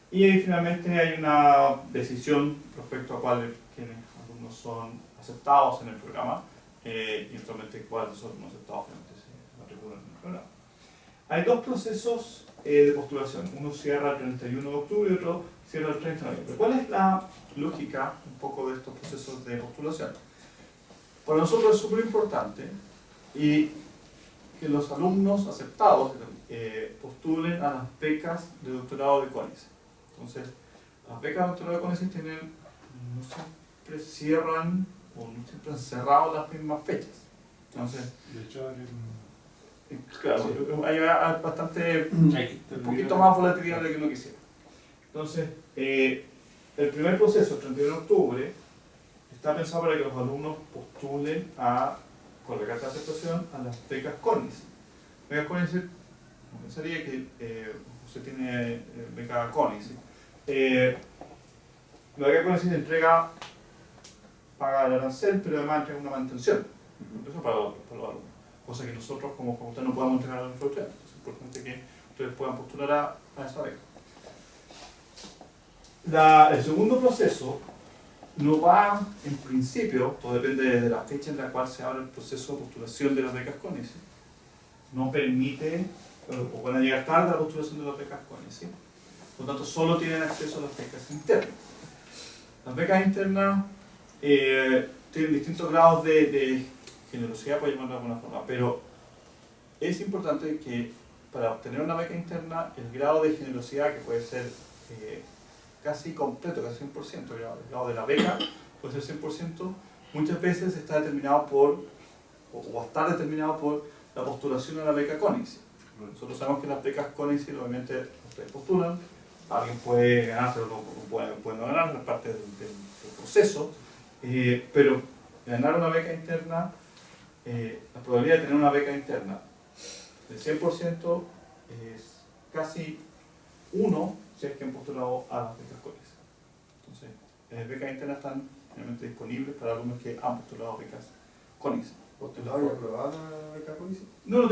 Y ahí finalmente hay una decisión respecto a quiénes alumnos son aceptados en el programa y actualmente cuáles son los aceptados finalmente se matriculan en el programa. Hay 2 procesos de postulación, uno cierra el 31 de octubre y otro cierra el 30 de noviembre. ¿Cuál es la lógica un poco de estos procesos de postulación? Para nosotros es súper importante y que los alumnos aceptados postulen a las becas de doctorado de CONICET. Entonces, las becas de doctorado de CONICET no siempre cierran o no siempre han cerrado las mismas fechas. Entonces, de hecho, claro, hay bastante, un poquito más volatilidad de lo que uno quisiera. Entonces, el primer proceso, el 31 de octubre, está pensado para que los alumnos postulen con la carta de aceptación a las becas CONICET. Becas CONICET, no pensaría que usted tiene beca CONICET. La beca CONICET paga el arancel, pero además entrega una manutención. Eso para los alumnos. Cosa que nosotros como facultad no podemos entregar a nuestros estudiantes. Es importante que ustedes puedan postular a esa beca. El segundo proceso no va, en principio, todo depende de la fecha en la cual se abre el proceso de postulación de las becas CONICE, no permite, o van a llegar tarde a la postulación de las becas CONICE, por lo tanto solo tienen acceso a las becas internas. Las becas internas tienen distintos grados de generosidad, por llamarlo de alguna forma, pero es importante que para obtener una beca interna, el grado de generosidad, que puede ser casi completo, casi 100%, el grado de la beca puede ser 100%, muchas veces está determinado por, o va a estar determinado por la postulación a la beca CONICE. Nosotros sabemos que las becas CONICE, obviamente, ustedes postulan, alguien puede ganarse o puede no ganar, es parte del proceso, pero ganar una beca interna, la probabilidad de tener una beca interna del 100% es casi 1 si es que han postulado a las becas CONICE. Entonces, las becas internas están realmente disponibles para alumnos que han postulado a becas CONICE. ¿Postulado y aprobado la beca CONICE? No,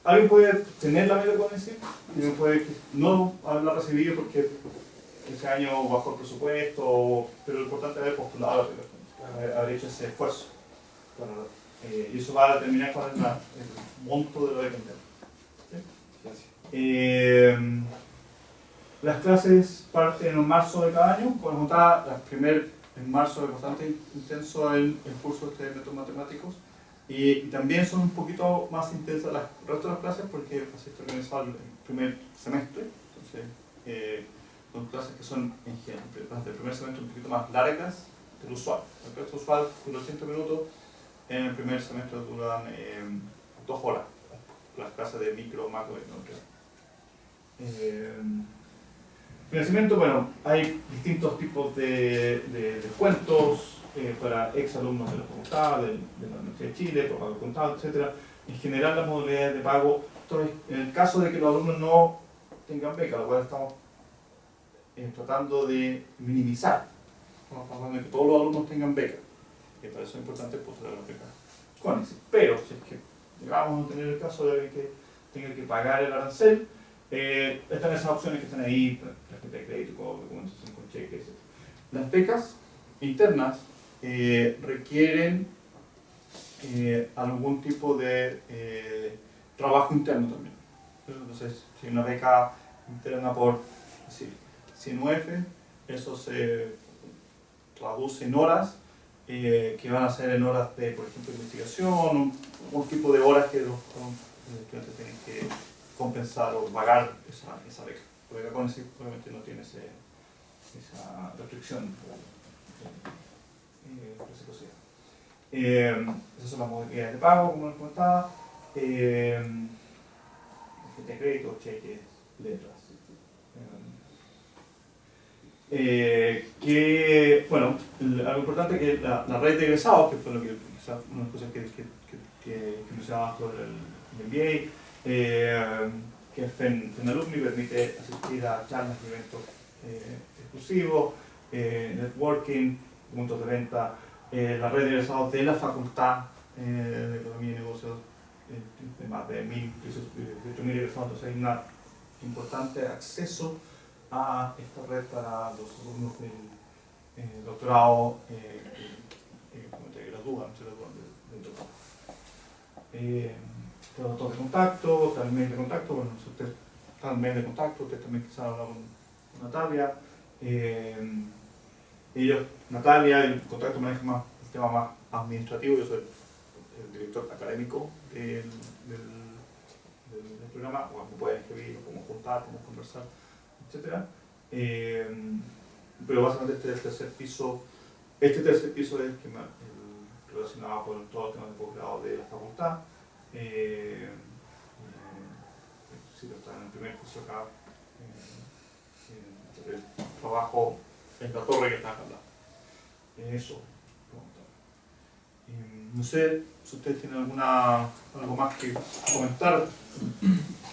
alguien puede tener la beca CONICE y alguien puede no haberla recibido porque ese año bajó el presupuesto, pero lo importante es haber postulado a la beca CONICE, haber hecho ese esfuerzo. Y eso va a determinar cuál es el monto de la beca interna. ¿Sí? Las clases parten en marzo de cada año, como les contaba, en marzo es bastante intenso el curso de métodos matemáticos y también son un poquito más intensas el resto de las clases porque así está organizado el primer semestre, entonces son clases que son en general, las del primer semestre un poquito más largas del usual. El resto usual dura 80 minutos, en el primer semestre duran 2 horas, las clases de micro, macro y no. Financiamiento, bueno, hay distintos tipos de descuentos para exalumnos de la facultad, de la Universidad de Chile, por pago contado, etc. En general, las modalidades de pago, en el caso de que los alumnos no tengan beca, lo cual estamos tratando de minimizar, estamos tratando de que todos los alumnos tengan beca, y para eso es importante postular las becas CONICE. Pero si es que llegamos a tener el caso de alguien que tenga que pagar el arancel, están esas opciones que están ahí, tarjeta de crédito, documentación con cheques, etc. Las becas internas requieren algún tipo de trabajo interno también. Entonces, si una beca interna por 100 UF, eso se traduce en horas, que van a ser en horas de, por ejemplo, investigación, un tipo de horas que los estudiantes tienen que compensar o pagar esa beca. La beca CONICE obviamente no tiene esa restricción. Esas son las modalidades de pago, como les comentaba. De crédito, cheques, letras. Bueno, algo importante es que la red de egresados, que fue lo que, quizás una de las cosas que mencionaba sobre el MBA, que es FENALUMNI, permite asistir a charlas y eventos exclusivos, networking, puntos de venta, la red de egresados de la Facultad de Economía y Negocios, de más de 18.000 egresados, entonces hay un importante acceso a esta red para los alumnos del doctorado que gradúan del doctorado. Los datos de contacto, está el mail de contacto, bueno, si usted está en el mail de contacto, usted también quizá habla con Natalia. Natalia, el contacto maneja más el tema más administrativo, yo soy el director académico del programa, o me pueden escribir, podemos juntar, podemos conversar, etc. Pero básicamente este tercer piso es el que relacionado con todos los temas de posgrado de la facultad. Está en el primer curso acá, el trabajo en la torre que está acá al lado. Eso. No sé si ustedes tienen algo más que comentar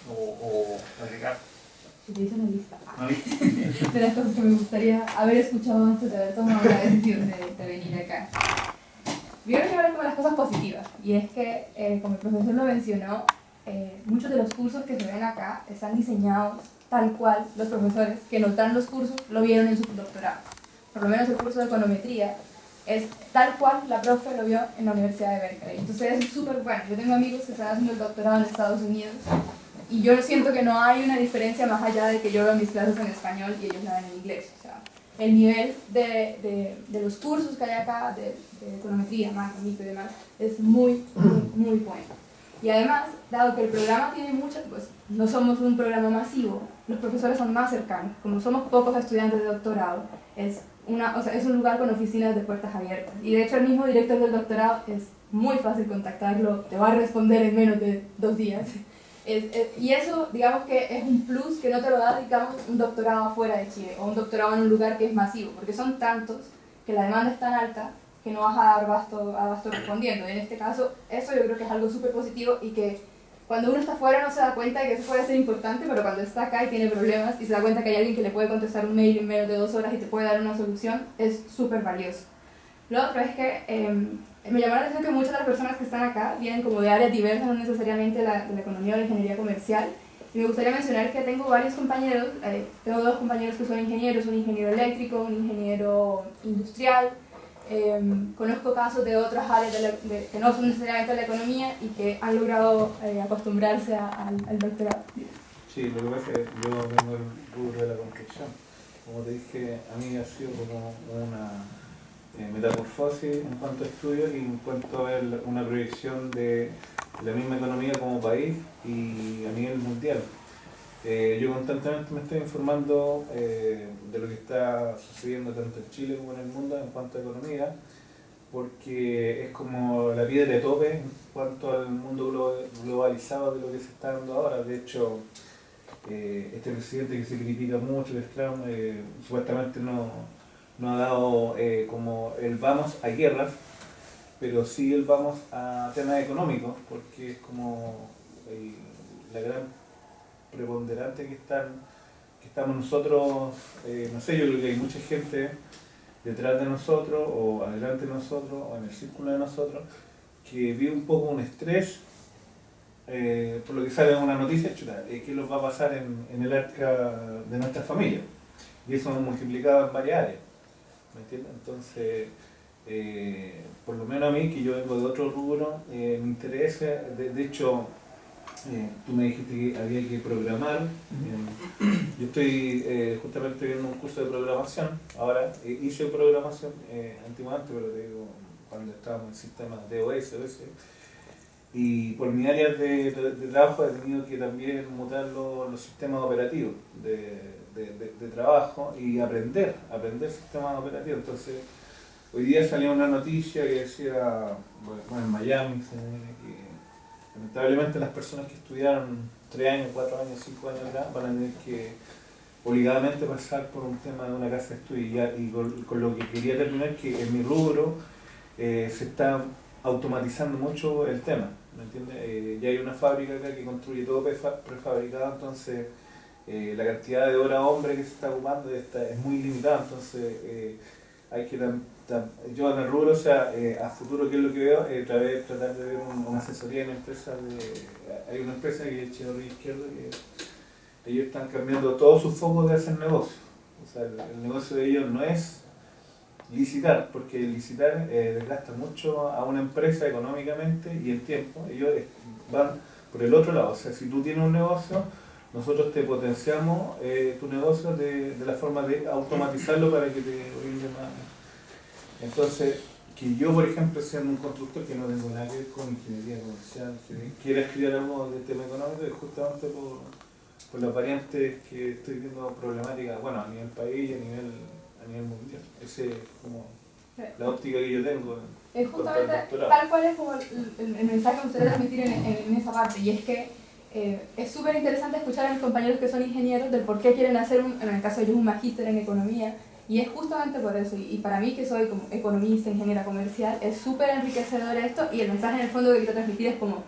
o agregar. Si te hice una lista de las cosas que me gustaría haber escuchado antes de haber tomado la decisión de venir acá. Yo creo que hablar con las cosas positivas, y es que, como el profesor lo mencionó, muchos de los cursos que se ven acá están diseñados tal cual los profesores que nos dan los cursos lo vieron en su doctorado. por lo menos el curso de econometría, es tal cual la profe lo vio en la Universidad de Berkeley. Entonces es súper bueno. Yo tengo amigos que están haciendo el doctorado en Estados Unidos y yo siento que no hay una diferencia más allá de que yo veo mis clases en español y ellos la ven en inglés. O sea, el nivel de los cursos que hay acá, de econometría, matemática y demás, es muy bueno. Y además, dado que el programa tiene muchas, pues no somos un programa masivo, los profesores son más cercanos. Como somos pocos estudiantes de doctorado, es un lugar con oficinas de puertas abiertas. Y de hecho el mismo director del doctorado es muy fácil contactarlo, te va a responder en menos de 2 días. Y eso, digamos que es un plus que no te lo da, digamos, un doctorado afuera de Chile o un doctorado en un lugar que es masivo, porque son tantos que la demanda es tan alta que no vas a dar abasto respondiendo. En este caso, eso yo creo que es algo súper positivo y que cuando uno está afuera no se da cuenta de que eso puede ser importante, pero cuando está acá y tiene problemas y se da cuenta que hay alguien que le puede contestar un mail en menos de 2 horas y te puede dar una solución, es súper valioso. Lo otro es que me llamó la atención que muchas de las personas que están acá vienen como de áreas diversas, no necesariamente de la economía o la ingeniería comercial. Y me gustaría mencionar que tengo varios compañeros, tengo 2 compañeros que son ingenieros, un ingeniero eléctrico, un ingeniero industrial. Conozco casos de otras áreas que no son necesariamente de la economía y que han logrado acostumbrarse al doctorado. Sí, lo que pasa es que yo vengo del rubro de la construcción. Como te dije, a mí ha sido como una metamorfosis en cuanto a estudios y en cuanto a una proyección de la misma economía como país y a nivel mundial. Yo constantemente me estoy informando de lo que está sucediendo tanto en Chile como en el mundo en cuanto a economía, porque es como la piedra de tope en cuanto al mundo globalizado de lo que se está dando ahora. De hecho, este presidente que se critica mucho, que es Trump, supuestamente no ha dado como el vamos a guerras, pero sí el vamos a temas económicos, porque es como la gran preponderante que estamos nosotros, no sé, yo creo que hay mucha gente detrás de nosotros, o adelante de nosotros, o en el círculo de nosotros, que vive un poco un estrés por lo que sale en una noticia, chuta, qué nos va a pasar en el arca de nuestra familia. Y eso multiplicado en varias áreas, ¿me entiendes? Entonces, por lo menos a mí, que yo vengo de otro rubro, me interesa, de hecho, tú me dijiste que había que programar. Yo estoy justamente viendo un curso de programación. Ahora hice programación antiguamente, pero te digo, cuando estábamos en sistemas DOS, OS. Y por mi área de trabajo he tenido que también mutar los sistemas operativos de trabajo y aprender sistemas operativos. Entonces, hoy día salió una noticia que decía, bueno, en Miami, que lamentablemente las personas que estudiaron 3 años, 4 años, 5 años atrás van a tener que obligadamente pasar por un tema de una casa de estudio. Y con lo que quería terminar, que en mi rubro se está automatizando mucho el tema, ¿me entiendes? Ya hay una fábrica acá que construye todo prefabricado, entonces la cantidad de horas hombre que se está ocupando es muy limitada, entonces hay que yo en el rubro, o sea, a futuro, ¿qué es lo que veo? Tratar de ver una asesoría en empresas hay una empresa que es Chino Río Izquierdo, que ellos están cambiando todos sus focos de hacer negocio. O sea, el negocio de ellos no es licitar, porque licitar desgasta mucho a una empresa económicamente y en tiempo. Ellos van por el otro lado, o sea, si tú tienes un negocio, nosotros te potenciamos tu negocio de la forma de automatizarlo para que te brinde más. Entonces, que yo, por ejemplo, siendo un constructor que no tengo nada que ver con ingeniería comercial, que quiera estudiar algo del tema económico, es justamente por las variantes que estoy viendo problemáticas, bueno, a nivel país y a nivel mundial. Esa es como la óptica que yo tengo. Es justamente tal cual es como el mensaje que me gustaría transmitir en esa parte, y es que es súper interesante escuchar a mis compañeros que son ingenieros del por qué quieren hacer, en el caso de ellos, un magíster en economía, y es justamente por eso, y para mí que soy como economista, ingeniera comercial, es súper enriquecedor esto, y el mensaje en el fondo que quiero transmitir es como,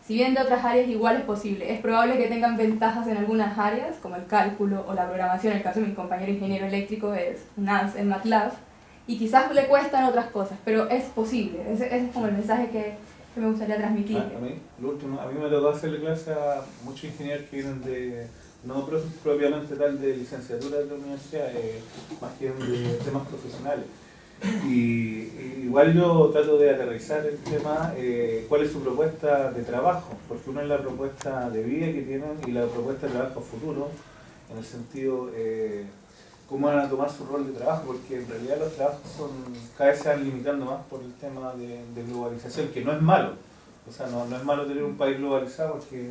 si bien de otras áreas igual es posible, es probable que tengan ventajas en algunas áreas, como el cálculo o la programación. En el caso de mi compañero ingeniero eléctrico es NAS en MATLAB, y quizás le cuestan otras cosas, pero es posible. Ese es como el mensaje que me gustaría transmitir. A mí, lo último, a mí me tocó hacerle clase a muchos ingenieros que vienen no propiamente tal de licenciatura de la universidad, más que de temas profesionales. Y igual yo trato de aterrizar el tema, cuál es su propuesta de trabajo, porque una es la propuesta de vida que tienen y la propuesta de trabajo futuro, en el sentido, cómo van a tomar su rol de trabajo, porque en realidad los trabajos cada vez se van limitando más por el tema de globalización, que no es malo, o sea, no es malo tener un país globalizado, porque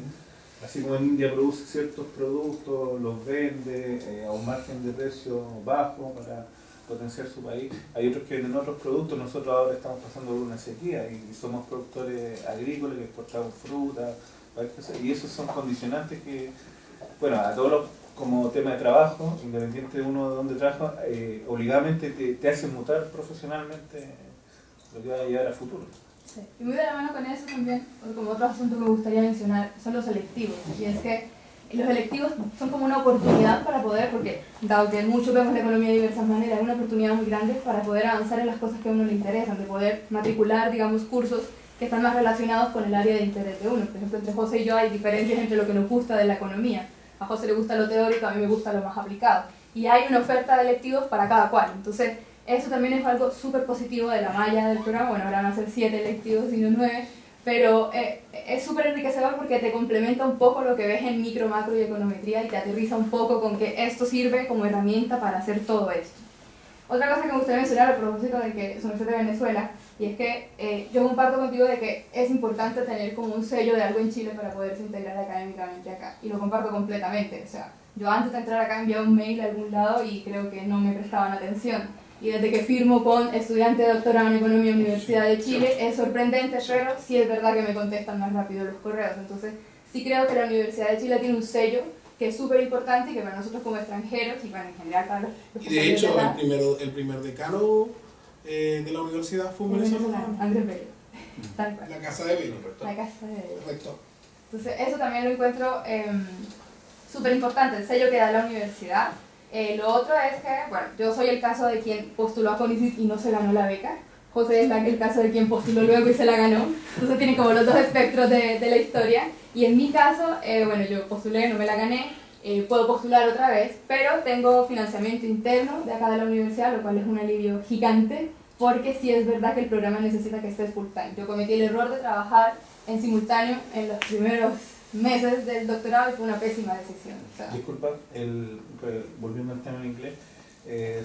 así como en India produce ciertos productos, los vende a un margen de precio bajo para potenciar su país, hay otros que venden otros productos. Nosotros ahora estamos pasando por una sequía y somos productores agrícolas que exportamos fruta, y esos son condicionantes que, bueno, a todos los, como tema de trabajo, independiente de uno de dónde trabaja, obligadamente te hace mutar profesionalmente lo que va a llegar a futuro. Sí. Y muy de la mano con eso también, como otro asunto que me gustaría mencionar, son los electivos. Y es que los electivos son como una oportunidad para poder, porque dado que mucho vemos la economía de diversas maneras, es una oportunidad muy grande para poder avanzar en las cosas que a uno le interesan, de poder matricular, digamos, cursos que están más relacionados con el área de interés de uno. Por ejemplo, entre José y yo hay diferencias entre lo que nos gusta de la economía. A José le gusta lo teórico, a mí me gusta lo más aplicado. Y hay una oferta de electivos para cada cual. Entonces, eso también es algo súper positivo de la malla del programa. Bueno, ahora van a ser 7 electivos y no 9, pero es súper enriquecedor porque te complementa un poco lo que ves en micro, macro y econometría y te aterriza un poco con que esto sirve como herramienta para hacer todo esto. Otra cosa que me gustaría mencionar a propósito de que son de Venezuela, y es que yo comparto contigo de que es importante tener como un sello de algo en Chile para poderse integrar académicamente acá, y lo comparto completamente. O sea, yo antes de entrar acá enviaba un mail a algún lado y creo que no me prestaban atención. Y desde que firmo con estudiante de doctorado en Economía Universidad de Chile, es sorprendente, pero sí es verdad que me contestan más rápido los correos. Entonces, sí creo que la Universidad de Chile tiene un sello que es súper importante y que para nosotros como extranjeros y para en general para los Y de hecho, el primer decano de la universidad fue un venezolano. Andrés Bello. Tal cual. La casa de Bello. La casa de Bello. Correcto. Entonces, eso también lo encuentro súper importante, el sello que da la universidad. Lo otro es que, bueno, yo soy el caso de quien postuló a CONICYT y no se ganó la beca. José es el caso de quien postuló luego y se la ganó. Entonces tienen como los dos espectros de la historia. Y en mi caso, bueno, yo postulé, no me la gané, puedo postular otra vez, pero tengo financiamiento interno de acá de la universidad, lo cual es un alivio gigante, porque sí es verdad que el programa necesita que estés full time. Yo cometí el error de trabajar en simultáneo en los primeros meses del doctorado y fue una pésima decisión. O sea, disculpa, volviendo al tema en inglés,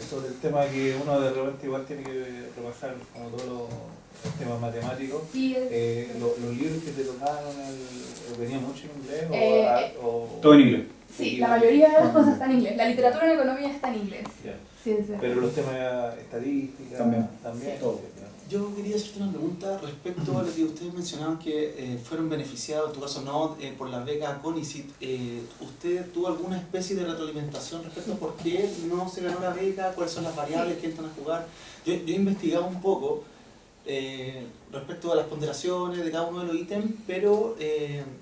sobre el tema que uno de repente igual tiene que repasar como todos los temas matemáticos, sí, los libros que te tocaron, ¿venía mucho en inglés? Todo en inglés. Sí, la mayoría de las cosas están en inglés. La literatura en economía está en inglés. Yeah. Sí, es verdad. Pero los temas estadísticos también. Sí. Todo. Yo quería hacerte una pregunta respecto a lo que ustedes mencionaban que fueron beneficiados, en tu caso no, por la beca CONICYT. ¿Usted tuvo alguna especie de retroalimentación respecto a por qué no se ganó la beca? ¿Cuáles son las variables que entran a jugar? Yo he investigado un poco respecto a las ponderaciones de cada uno de los ítems, pero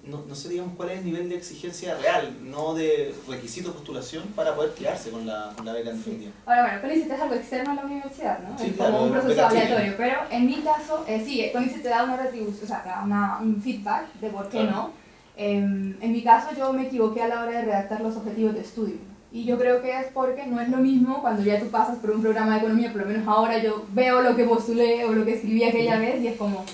no sé, digamos, cuál es el nivel de exigencia real, no de requisito de postulación para poder quedarse con la beca en definitiva. Ahora, bueno, CONICYT es algo externo a la universidad, ¿no? Sí, es claro, como un proceso beca aleatorio, pero en mi caso, sí, CONICYT te da una retribución, o sea, te da un feedback de por qué no. En mi caso, yo me equivoqué a la hora de redactar los objetivos de estudio. Y yo creo que es porque no es lo mismo cuando ya tú pasas por un programa de economía, por lo menos ahora yo veo lo que postulé o lo que escribí aquella vez y es como,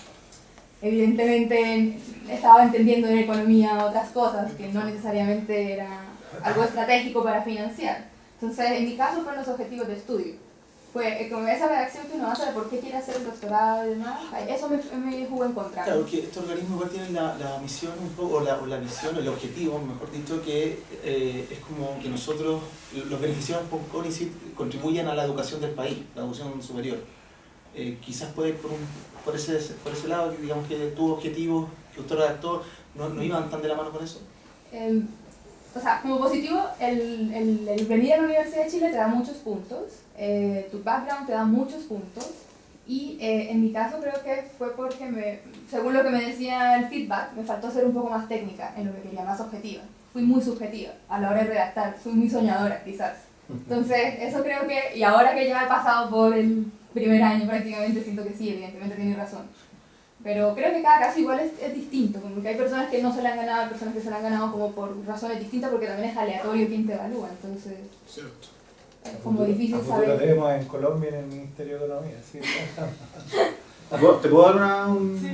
evidentemente estaba entendiendo en economía otras cosas que no necesariamente era algo estratégico para financiar. Entonces, en mi caso fueron los objetivos de estudio. Fue como esa redacción que uno hace de por qué quiere hacer el doctorado y demás, eso me jugó en contra. Claro, porque este organismo igual tiene la misión un poco, o la misión, el objetivo, mejor dicho, que es como que nosotros, los beneficiados por CONICYT, contribuyan a la educación del país, la educación superior. Quizás puede ir por ese lado, que digamos que tu objetivo, que usted redactó, no iban tan de la mano con eso. O sea, como positivo, el venir a la Universidad de Chile te da muchos puntos, tu background te da muchos puntos, y en mi caso creo que fue porque, según lo que me decía el feedback, me faltó ser un poco más técnica en lo que quería, más objetiva. Fui muy subjetiva a la hora de redactar, fui muy soñadora quizás. Entonces, eso creo que, y ahora que ya he pasado por el primer año prácticamente, siento que sí, evidentemente tiene razón. Pero creo que cada caso igual es distinto, como que hay personas que no se la han ganado, hay personas que se la han ganado como por razones distintas, porque también es aleatorio quién te evalúa, entonces Cierto. es como difícil A futuro saber. tenemos en Colombia en el Ministerio de Economía, ¿sí? ¿Te puedo dar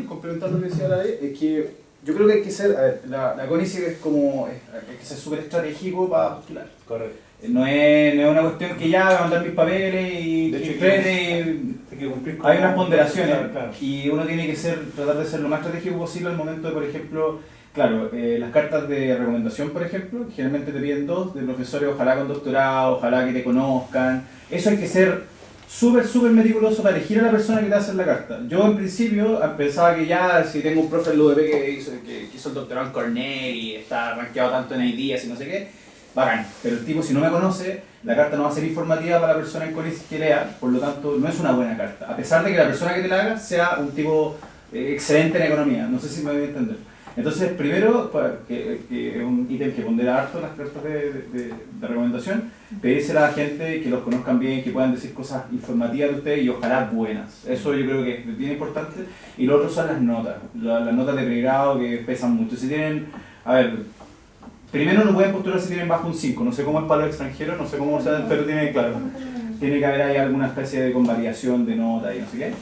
complementar lo que decía la ley? Es que yo creo que hay que ser, a ver, la CONICET es como, hay que ser súper estratégico para postular. Correcto. No es una cuestión que ya voy a mandar mis papeles y De hecho, hay que cumplir con unas ponderaciones, claro. Y uno tiene que tratar de ser lo más estratégico posible al momento de, por ejemplo, claro, las cartas de recomendación, por ejemplo, generalmente te piden 2 de profesores, ojalá con doctorado, ojalá que te conozcan. Eso hay que ser súper meticuloso para elegir a la persona que te va a hacer la carta. Yo en principio pensaba que ya si tengo un profe en la UDP que hizo el doctorado en Cornell y está rankeado tanto en IDEAS y no sé qué, bacán. Pero el tipo, si no me conoce, la carta no va a ser informativa para la persona en CONICET que lea, por lo tanto no es una buena carta. A pesar de que la persona que te la haga sea un tipo excelente en economía, no sé si me voy a entender. Entonces, primero, que es un ítem que pondera harto las cartas de recomendación, pedírsela a la gente que los conozcan bien, que puedan decir cosas informativas de ustedes y ojalá buenas. Eso yo creo que es bien importante. Y lo otro son las notas de pregrado que pesan mucho. Si tienen, a ver, primero no pueden postular si tienen bajo un 5, no sé cómo es para los extranjeros, no sé cómo sea, pero tiene que haber ahí alguna especie de convalidación de nota y no sé qué.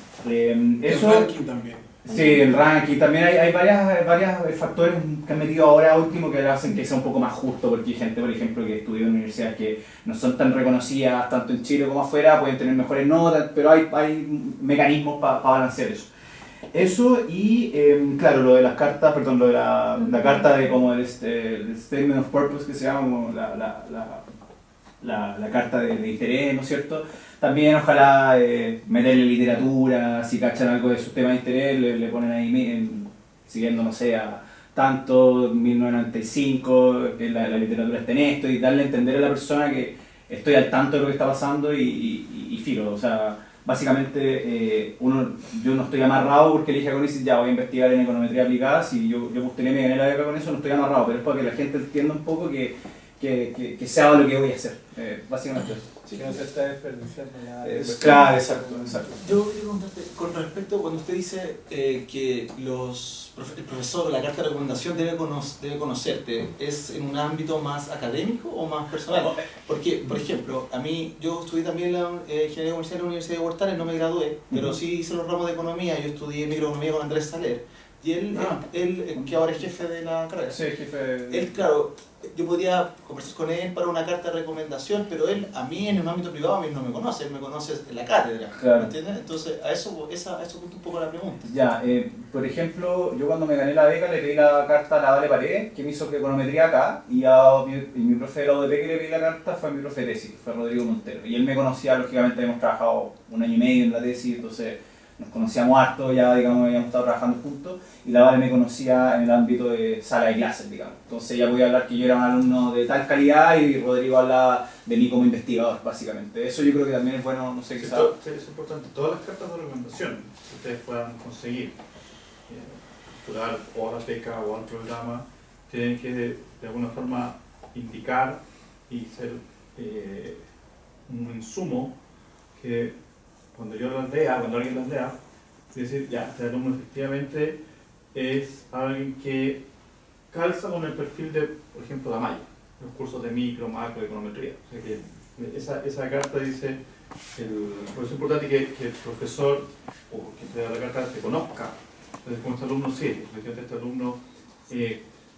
Eso, el ranking también. Sí, el ranking. También hay varios factores que han metido ahora último que hacen que sea un poco más justo, porque hay gente, por ejemplo, que estudia en universidades que no son tan reconocidas tanto en Chile como afuera, pueden tener mejores notas, pero hay mecanismos para balancear eso. Eso y, claro, lo de las cartas, perdón, lo de la carta de como el Statement of Purpose, que se llama como la carta de interés, ¿no es cierto? También ojalá meterle literatura, si cachan algo de sus temas de interés, le ponen ahí, siguiendo, no sé, a tanto, 1995, que la literatura está en esto, y darle a entender a la persona que estoy al tanto de lo que está pasando y filo, o sea, básicamente yo no estoy amarrado porque elige a CONICET, ya voy a investigar en econometría aplicada, si yo postulé me gané la beca con eso, no estoy amarrado, pero es para que la gente entienda un poco que sea lo que voy a hacer, básicamente eso. Sí, que no se está desperdiciando nada. Claro, exacto. Yo quería preguntarte, con respecto cuando usted dice que el profesor o la carta de recomendación debe conocerte, ¿es en un ámbito más académico o más personal? Porque, por ejemplo, yo estudié también la ingeniería comercial en la Universidad de Huertales, no me gradué, pero sí hice los ramos de economía, yo estudié microeconomía con Andrés Saler, y él que ahora es jefe de la carrera. Sí, jefe. Él, claro, yo podría conversar con él para una carta de recomendación, pero él, a mí en el ámbito privado, a mí no me conoce, él me conoce en la cátedra, claro. ¿me entiendes? Entonces, a eso punto un poco la pregunta. Ya, por ejemplo, yo cuando me gané la beca le pedí la carta a la Vale Paredes, que me hizo econometría acá, y mi profe de la UDP que le pedí la carta fue mi profe de tesis, fue Rodrigo Montero, y él me conocía, lógicamente hemos trabajado 1 año y medio en la tesis, entonces nos conocíamos harto, ya digamos habíamos estado trabajando juntos, y la Vale me conocía en el ámbito de sala de clases, digamos. Entonces ella podía hablar que yo era un alumno de tal calidad y Rodrigo hablaba de mí como investigador, básicamente. Eso yo creo que también es bueno, no sé qué sabe. Es importante, todas las cartas de recomendación que ustedes puedan conseguir, postular o a la beca o al programa, tienen que de alguna forma indicar y ser un insumo que cuando yo las lea, cuando alguien las lea, decir, ya, este alumno efectivamente es alguien que calza con el perfil de, por ejemplo, de Amaya, los cursos de micro, macro, econometría. O sea que esa carta dice, por eso es importante que el profesor o quien te da la carta te conozca. Entonces, como este alumno sí, efectivamente este alumno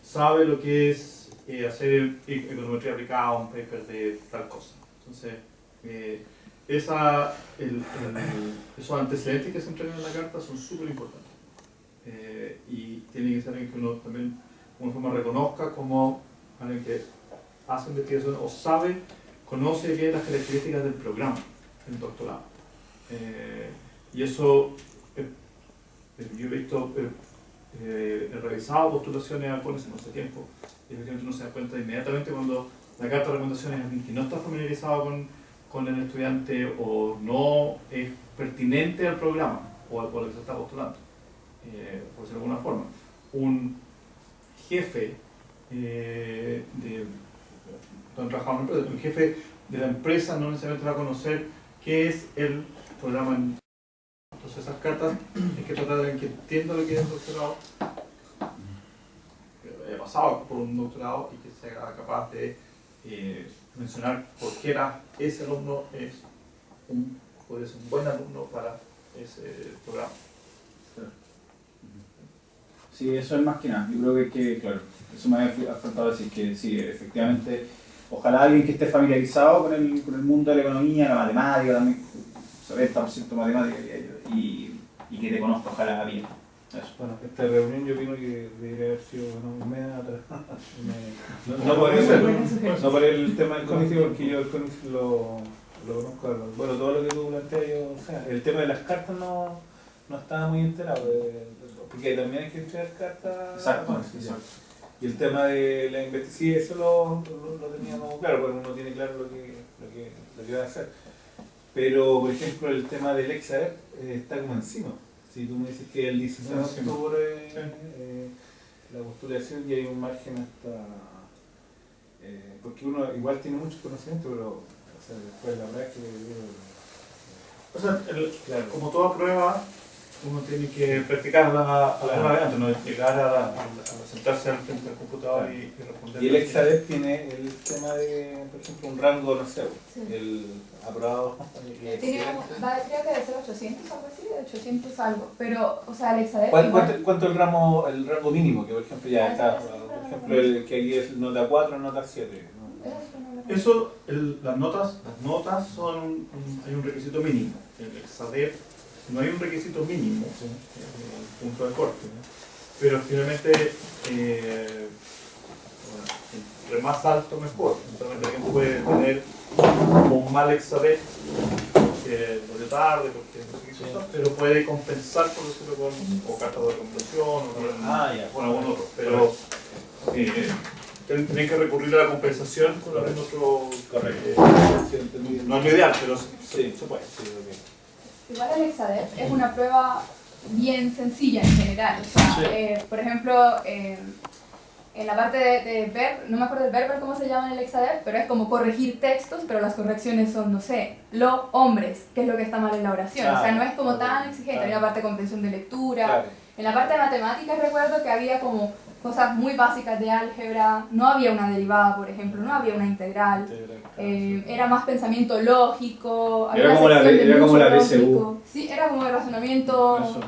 sabe lo que es hacer econometría aplicada a un paper de tal cosa. Entonces, esos antecedentes que se entregan en la carta son súper importantes. Y tiene que ser alguien que uno también de alguna forma reconozca como alguien que hace investigación o conoce bien las características del programa, del doctorado. Y eso, yo he visto, he revisado postulaciones a CONICET hace tiempo, y efectivamente uno se da cuenta inmediatamente cuando la carta de recomendación es alguien que no está familiarizado con el estudiante o no es pertinente al programa o al que se está postulando, por decirlo de alguna forma. Un jefe un jefe de la empresa no necesariamente va a conocer qué es el programa Entonces esas cartas hay que tratar de alguien que entienda lo que es el doctorado, que haya pasado por un doctorado y que sea capaz de mencionar por qué ese alumno podría ser un buen alumno para ese programa. Sí, eso es más que nada. Yo creo que claro, eso me había afrontado a decir que sí, efectivamente, ojalá alguien que esté familiarizado con el mundo de la economía, la matemática, también, 70% matemática y que te conozca, ojalá bien. Eso. Bueno, esta reunión yo opino que debería haber sido un mes atrás. No por el tema del CONICET, porque yo el CONICET lo conozco. Bueno, todo lo que tú planteas, o sea, el tema de las cartas no estaba muy enterado, porque también hay que entregar cartas. Exacto. Y el tema de la investigación, eso lo teníamos claro, porque uno tiene claro lo que va a hacer. Pero, por ejemplo, el tema del Exaer está como encima. Si tú me dices que el 16 de octubre la postulación y hay un margen hasta... porque uno igual tiene muchos conocimientos, pero o sea, después la verdad es que... Claro. Como toda prueba, uno tiene que practicarla a la variante, no llegar a sentarse al frente del computador y responder. Y el Exaer tiene el tema de, por ejemplo, un rango, no sé, el aprobado. Creo que debe ser 800 o algo así, 800 algo. Pero, o sea, el Exaer. ¿Cuánto el rango mínimo? Que por ejemplo ya está, por ejemplo, el que aquí es nota 4, nota 7. ¿no? Eso, las notas son hay un requisito mínimo. El Exaer no hay un requisito mínimo, el punto de corte, ¿no? Pero finalmente, entre más alto mejor. Entonces alguien puede tener como un mal Exaer, porque lo de tarde, porque no sé qué cosa, pero puede compensar, por decirlo, con cartas de comprensión o con algún otro. Pero tienen que recurrir a la compensación con algún otro. Correcto. No es lo ideal, pero sí, se puede. Igual el Exader es una prueba bien sencilla en general. O sea, por ejemplo, en la parte de verb, no me acuerdo del verbo cómo se llama en el Exader, pero es como corregir textos, pero las correcciones son, no sé, hombres, que es lo que está mal en la oración. O sea, no es como tan exigente. Hay una parte de comprensión de lectura. En la parte de matemáticas recuerdo que había como cosas muy básicas de álgebra, no había una derivada, por ejemplo, no había una integral, era más pensamiento lógico, era como la BCU. Sí, era como el razonamiento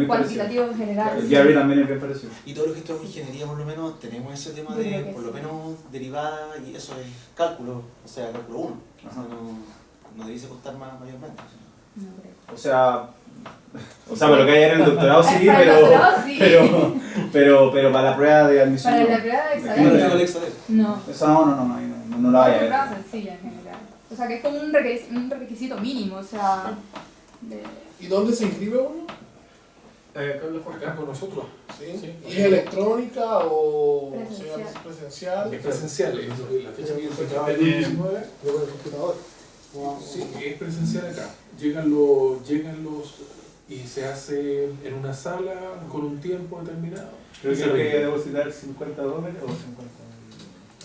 cuantitativo en general. El Gary también es bien parecido. Y todos los que estudiamos ingeniería, por lo menos, tenemos ese tema de, por lo menos, derivada, y eso es cálculo, o sea, cálculo 1. O sea, no debiese costar más mayormente. O sea, para lo que hay en el doctorado sí, pero para la prueba de admisión. Para la prueba de examen. No. Eso no la vaya a ver. Es una prueba sencilla en general. O sea, que es como un requisito mínimo, o sea. ¿Y dónde se inscribe uno? Acá con nosotros. ¿Sí? ¿Y es electrónica o presencial? Es presencial, la fecha que yo sacaba el 19. Luego el computador. Sí, es presencial acá. Llegan los y se hace en una sala con un tiempo determinado. Creo que hay que depositar $50 o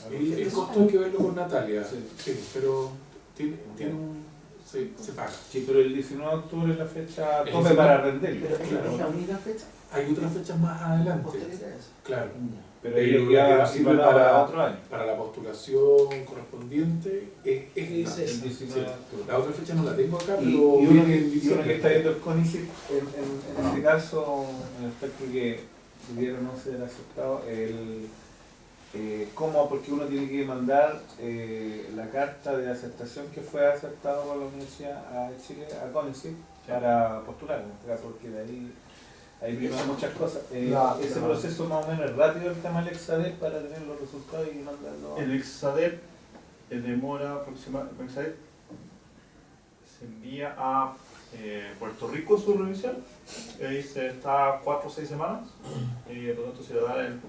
$50. El costo hay que verlo con Natalia, sí, pero tiene se paga. Sí, pero el 19 de octubre es la fecha tope para rendir. ¿Pero es la única fecha? Hay otras fechas más adelante. Claro. Pero ya sirve para otro año. Para la postulación correspondiente es esta. El 19 de octubre. La otra fecha no la tengo acá, pero... Y uno que está viendo el CONICET, en este caso, en el aspecto que pudiera no ser aceptado, ¿cómo? Porque uno tiene que mandar la carta de aceptación que fue aceptado por la Universidad de Chile, a CONICET, para postular, en este caso, porque de ahí vienen muchas cosas. Ese proceso más o menos es rápido, el tema del Exader, para tener los resultados y mandarlo. El Exader demora aproximadamente. El Exader se envía a Puerto Rico su revisión, ahí se está 4 o 6 semanas, por lo tanto se le da el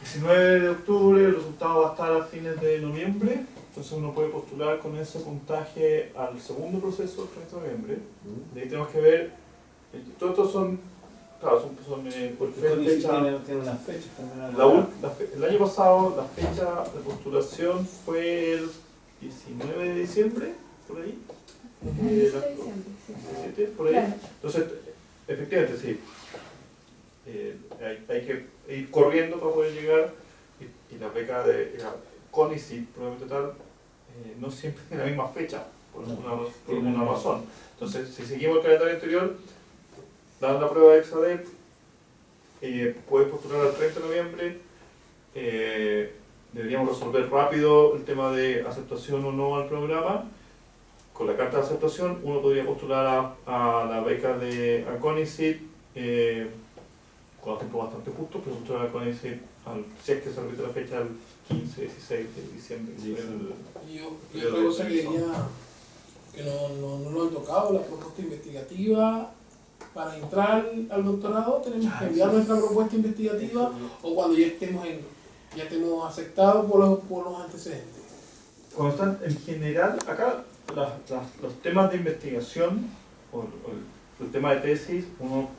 19 de octubre, el resultado va a estar a fines de noviembre, entonces uno puede postular con ese puntaje al segundo proceso el 30 de noviembre. De ahí tenemos que ver, todos estos son, claro, son por fecha. Tiene unas fechas también. El año pasado la fecha de postulación fue el 19 de diciembre, por ahí. 17, por ahí. Claro. Entonces, efectivamente, sí. Hay que ir corriendo para poder llegar y la beca de CONICYT, probablemente tal, no siempre tiene la misma fecha, por alguna razón. Entonces, si seguimos el calendario anterior, dan la prueba de Exadep, puedes postular al 30 de noviembre, deberíamos resolver rápido el tema de aceptación o no al programa. Con la carta de aceptación uno podría postular a la beca de CONICYT con los tiempos bastante justos, pero postular a CONICYT si es que se repite la fecha el 15-16 de diciembre. Y otra cosa que diría que no lo han tocado, la propuesta investigativa. Para entrar al doctorado tenemos que enviar nuestra propuesta investigativa o cuando ya estemos aceptados por los antecedentes. Cuando están en general, acá los temas de investigación o el tema de tesis, uno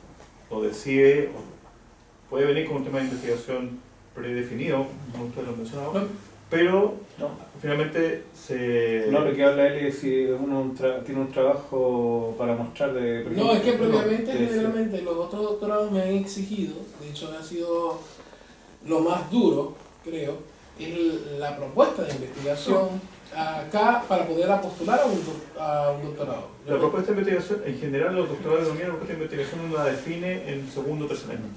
lo decide, puede venir con un tema de investigación predefinido, como ustedes lo mencionaban, pero finalmente se... No, lo que habla él es si uno tiene un trabajo para mostrar de... No, es que previamente, generalmente, los otros doctorados me han exigido, de hecho ha sido lo más duro, creo, es la propuesta de investigación acá para poder postular a un doctorado. La propuesta de investigación, en general los doctorados de economía, la propuesta de investigación uno la define en segundo o tercer año.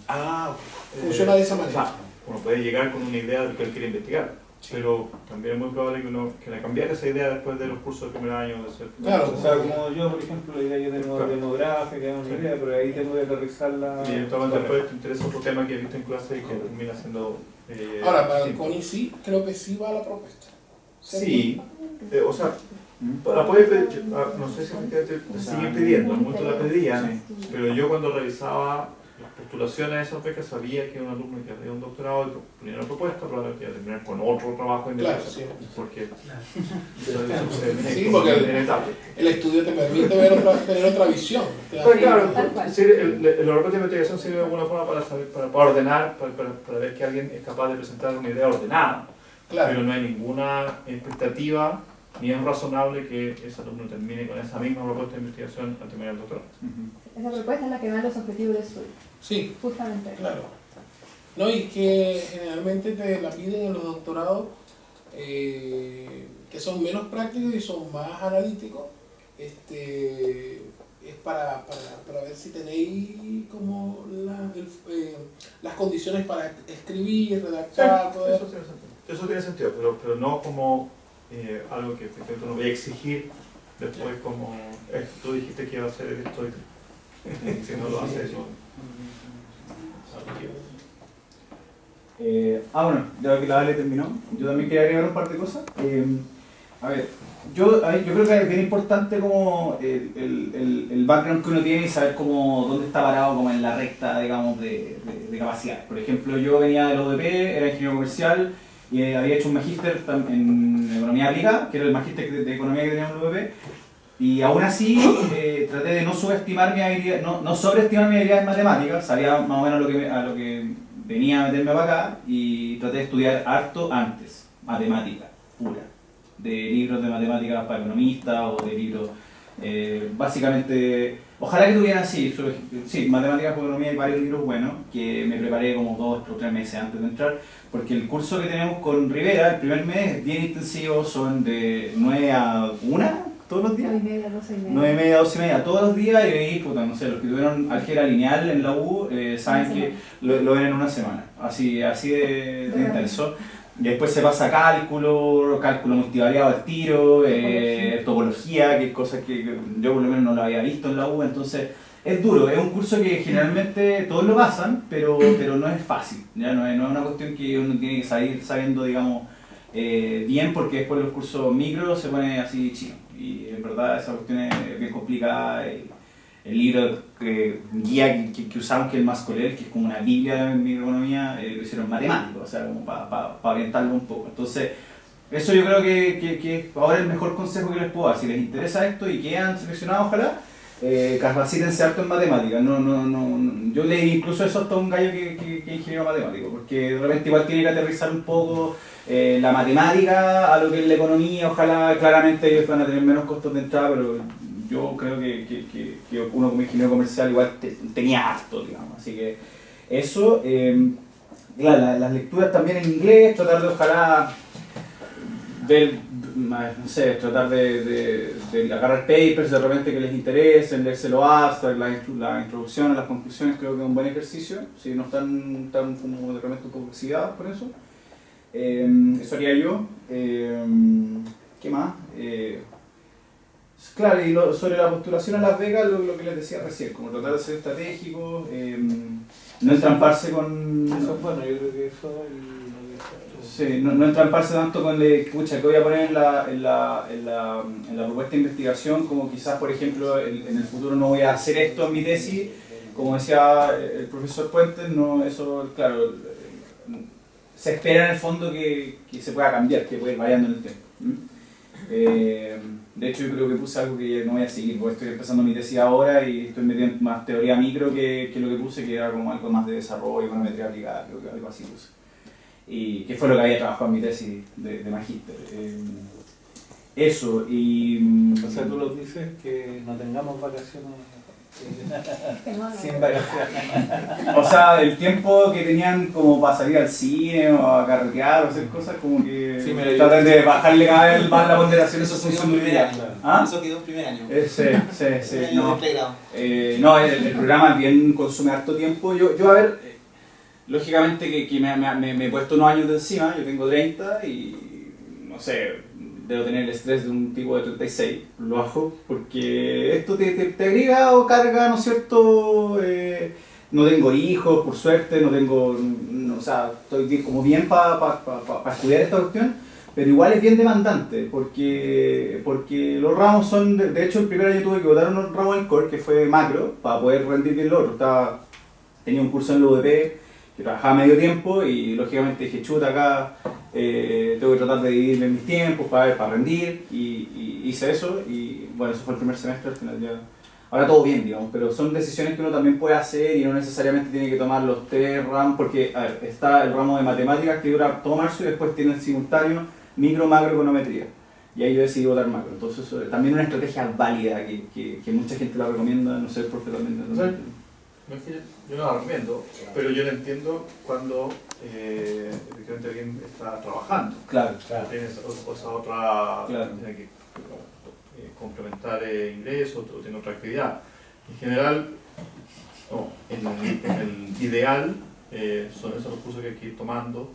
Funciona de esa manera. O sea, uno puede llegar con una idea de lo que él quiere investigar. Pero también es muy probable que la cambiar esa idea después de los cursos de primer año. Claro, o sea, como yo, por ejemplo, la idea que tengo demográfica, una idea, pero ahí tengo que aterrizarla. Y eventualmente después te interesa otro tema que he visto en clase y que termina siendo... Ahora, para el CONICYT creo que sí va la propuesta. Sí, o sea, la puedes pedir, no sé si efectivamente te siguen pidiendo, al momento la pedían, pero yo cuando revisaba las postulaciones de esas becas sabía que un alumno que había un doctorado y ponía una propuesta, probablemente iba a terminar con otro trabajo en investigación. Porque el estudio te permite tener otra visión. Pues claro, el laboratorio de investigación sirve de alguna forma para ordenar, para ver que alguien es capaz de presentar una idea ordenada. Claro. Pero no hay ninguna expectativa ni es razonable que ese alumno termine con esa misma propuesta de investigación al terminar el doctorado. Esa propuesta es la que da los objetivos del estudio. Sí, justamente. Claro. No, y que generalmente te la piden en los doctorados que son menos prácticos y son más analíticos. Es para ver si tenéis como las condiciones para escribir, redactar, todo eso. Eso tiene sentido, pero no como algo que efectivamente no voy a exigir después como tú dijiste que iba a hacer esto y si no lo hace eso. Bueno, ya que la Ale terminó, yo también quería agregar un par de cosas. A ver, yo creo que es bien importante como el background que uno tiene y saber dónde está parado como en la recta, digamos, de capacidades. Por ejemplo, yo venía del ODP, era ingeniero comercial y había hecho un magíster en economía aplicada, que era el magíster de economía que teníamos en el ODP. Y aún así traté de no subestimar mi habilidad, no sobreestimar mi habilidad en matemáticas, sabía más o menos a lo que venía a meterme para acá y traté de estudiar harto antes, matemática pura, de libros de matemáticas para economistas o de libros, básicamente, ojalá que tuvieran sí, matemáticas para economía y varios libros buenos, que me preparé como 2 o 3 meses antes de entrar, porque el curso que tenemos con Rivera, el primer mes es bien intensivo, son de 9 a 1, todos los días. 9:30, 12:30. 9:30, 12:30, todos los días y veis, puta, no sé, los que tuvieron álgebra lineal en la U saben que lo ven en una semana, así de intenso. Y después se pasa a cálculo multivariado al tiro, topología, que es cosas que yo por lo menos no lo había visto en la U, entonces es duro, es un curso que generalmente todos lo pasan, pero no es fácil, ¿ya? No es una cuestión que uno tiene que salir sabiendo, digamos, bien, porque después los cursos micro se pone así chino. Y en verdad esa cuestión es bien complicada. El libro guía que usamos, que es el Mascoler, que es como una biblia de microeconomía, lo hicieron matemático, o sea, como para orientarlo un poco. Entonces, eso yo creo que ahora es el mejor consejo que les puedo dar. Si les interesa esto y quedan seleccionados, ojalá, capacítense harto en matemáticas. Yo leí incluso eso hasta un gallo que es ingeniero matemático, porque de repente igual tiene que aterrizar un poco la matemática a lo que es la economía. Ojalá, claramente ellos van a tener menos costos de entrada, pero yo creo que uno como ingeniero comercial igual tenía harto, digamos, así que eso, claro, las lecturas también en inglés, tratar de ojalá ver, no sé, tratar de agarrar papers de repente que les interesen, leerse los abstracts, la introducción, las conclusiones, creo que es un buen ejercicio, si no están como de repente un poco oxidados por eso. Eso haría yo. ¿Qué más? Claro, y sobre la postulación a las becas, lo que les decía recién, como tratar de ser estratégico, no entramparse con... Eso es bueno, yo creo que eso Sí, no entramparse tanto con pucha, que voy a poner en la propuesta de investigación, como quizás, por ejemplo, en el futuro no voy a hacer esto en mi tesis, como decía el profesor Puentes, no, eso, claro, se espera en el fondo que se pueda cambiar, que pueda ir variando en el tiempo. De hecho, yo creo que puse algo que no voy a seguir, porque estoy empezando mi tesis ahora y estoy metiendo en más teoría micro que lo que puse, que era como algo más de desarrollo, econometría aplicada, creo que algo así puse. Y que fue lo que había trabajado en mi tesis de magíster. Eso, y... O sea, tú nos dices que no tengamos vacaciones sin vacaciones. O sea, el tiempo que tenían como para salir al cine o a carretear o hacer cosas, como que sí, tratan de bajarle cada vez más la ponderación. Eso se quedó en primer año. ¿Ah? Eso quedó en primer año. Sí. No, no, el programa bien consume harto tiempo. Yo a ver, lógicamente que me he puesto unos años de encima, yo tengo 30 y no sé, debo tener el estrés de un tipo de 36, lo bajo, porque esto te agrega o carga, ¿no es cierto? No tengo hijos, por suerte, o sea, estoy como bien para estudiar esta cuestión, pero igual es bien demandante, porque los ramos son, de hecho el primer año tuve que botar unos ramos del core, que fue macro, para poder rendir bien lo otro, tenía un curso en la UDP, que trabajaba medio tiempo y lógicamente dije, chuta, acá tengo que tratar de dividirme mis tiempos para rendir y hice eso y bueno, eso fue el primer semestre, al final ya... Ahora todo bien, digamos, pero son decisiones que uno también puede hacer y no necesariamente tiene que tomar los 3 ramos, porque, a ver, está el ramo de matemáticas que dura todo marzo y después tiene en simultáneo micro, macro, econometría. Y ahí yo decidí votar macro. Entonces, también una estrategia válida que mucha gente la recomienda, no sé, el profe también. No es que yo no la recomiendo, pero yo lo entiendo cuando efectivamente alguien está trabajando. Claro. Tienes esa otra, claro. Tiene que complementar ingresos o tiene otra actividad. En general, en el ideal, son esos los cursos que hay que ir tomando.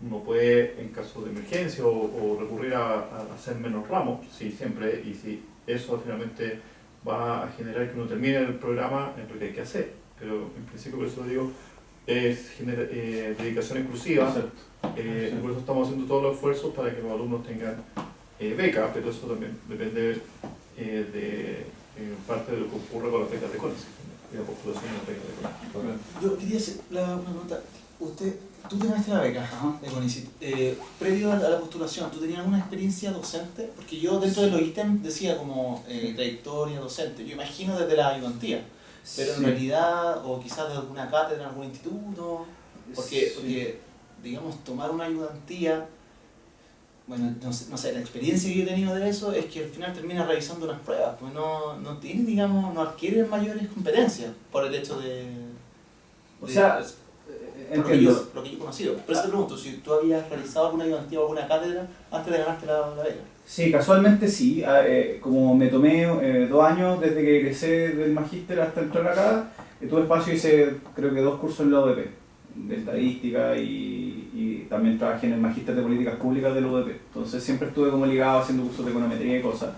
Uno puede, en caso de emergencia o recurrir a hacer menos ramos, sí, siempre, y si eso finalmente va a generar que uno termine el programa, es lo que hay que hacer. Pero en principio, por eso digo, es dedicación exclusiva. Por eso estamos haciendo todos los esfuerzos para que los alumnos tengan becas, pero eso también depende de parte de lo que ocurre con las becas de CONICET, y la postulación de las becas de CONICET. Yo quería hacer una pregunta. Tú te ganaste la beca de CONICET. Previo a la postulación, ¿tú tenías alguna experiencia docente? Porque yo dentro de los ítems decía como trayectoria docente. Yo imagino desde la ayudantía, pero en realidad, o quizás de alguna cátedra en algún instituto, porque digamos, tomar una ayudantía, bueno, no sé, la experiencia que yo he tenido de eso es que al final termina revisando unas pruebas, pues no tienen, digamos, no adquieren mayores competencias por el hecho de o sea, entiendo. Lo que yo he conocido. Por eso te pregunto, si tú habías realizado alguna ayudantía o alguna cátedra antes de ganarte la beca. Sí, casualmente sí. Como me tomé 2 años desde que egresé del magíster hasta entrar acá, tuve espacio y hice creo que 2 cursos en la UDP, de estadística y también trabajé en el magíster de políticas públicas de la UDP. Entonces siempre estuve como ligado haciendo cursos de econometría y cosas.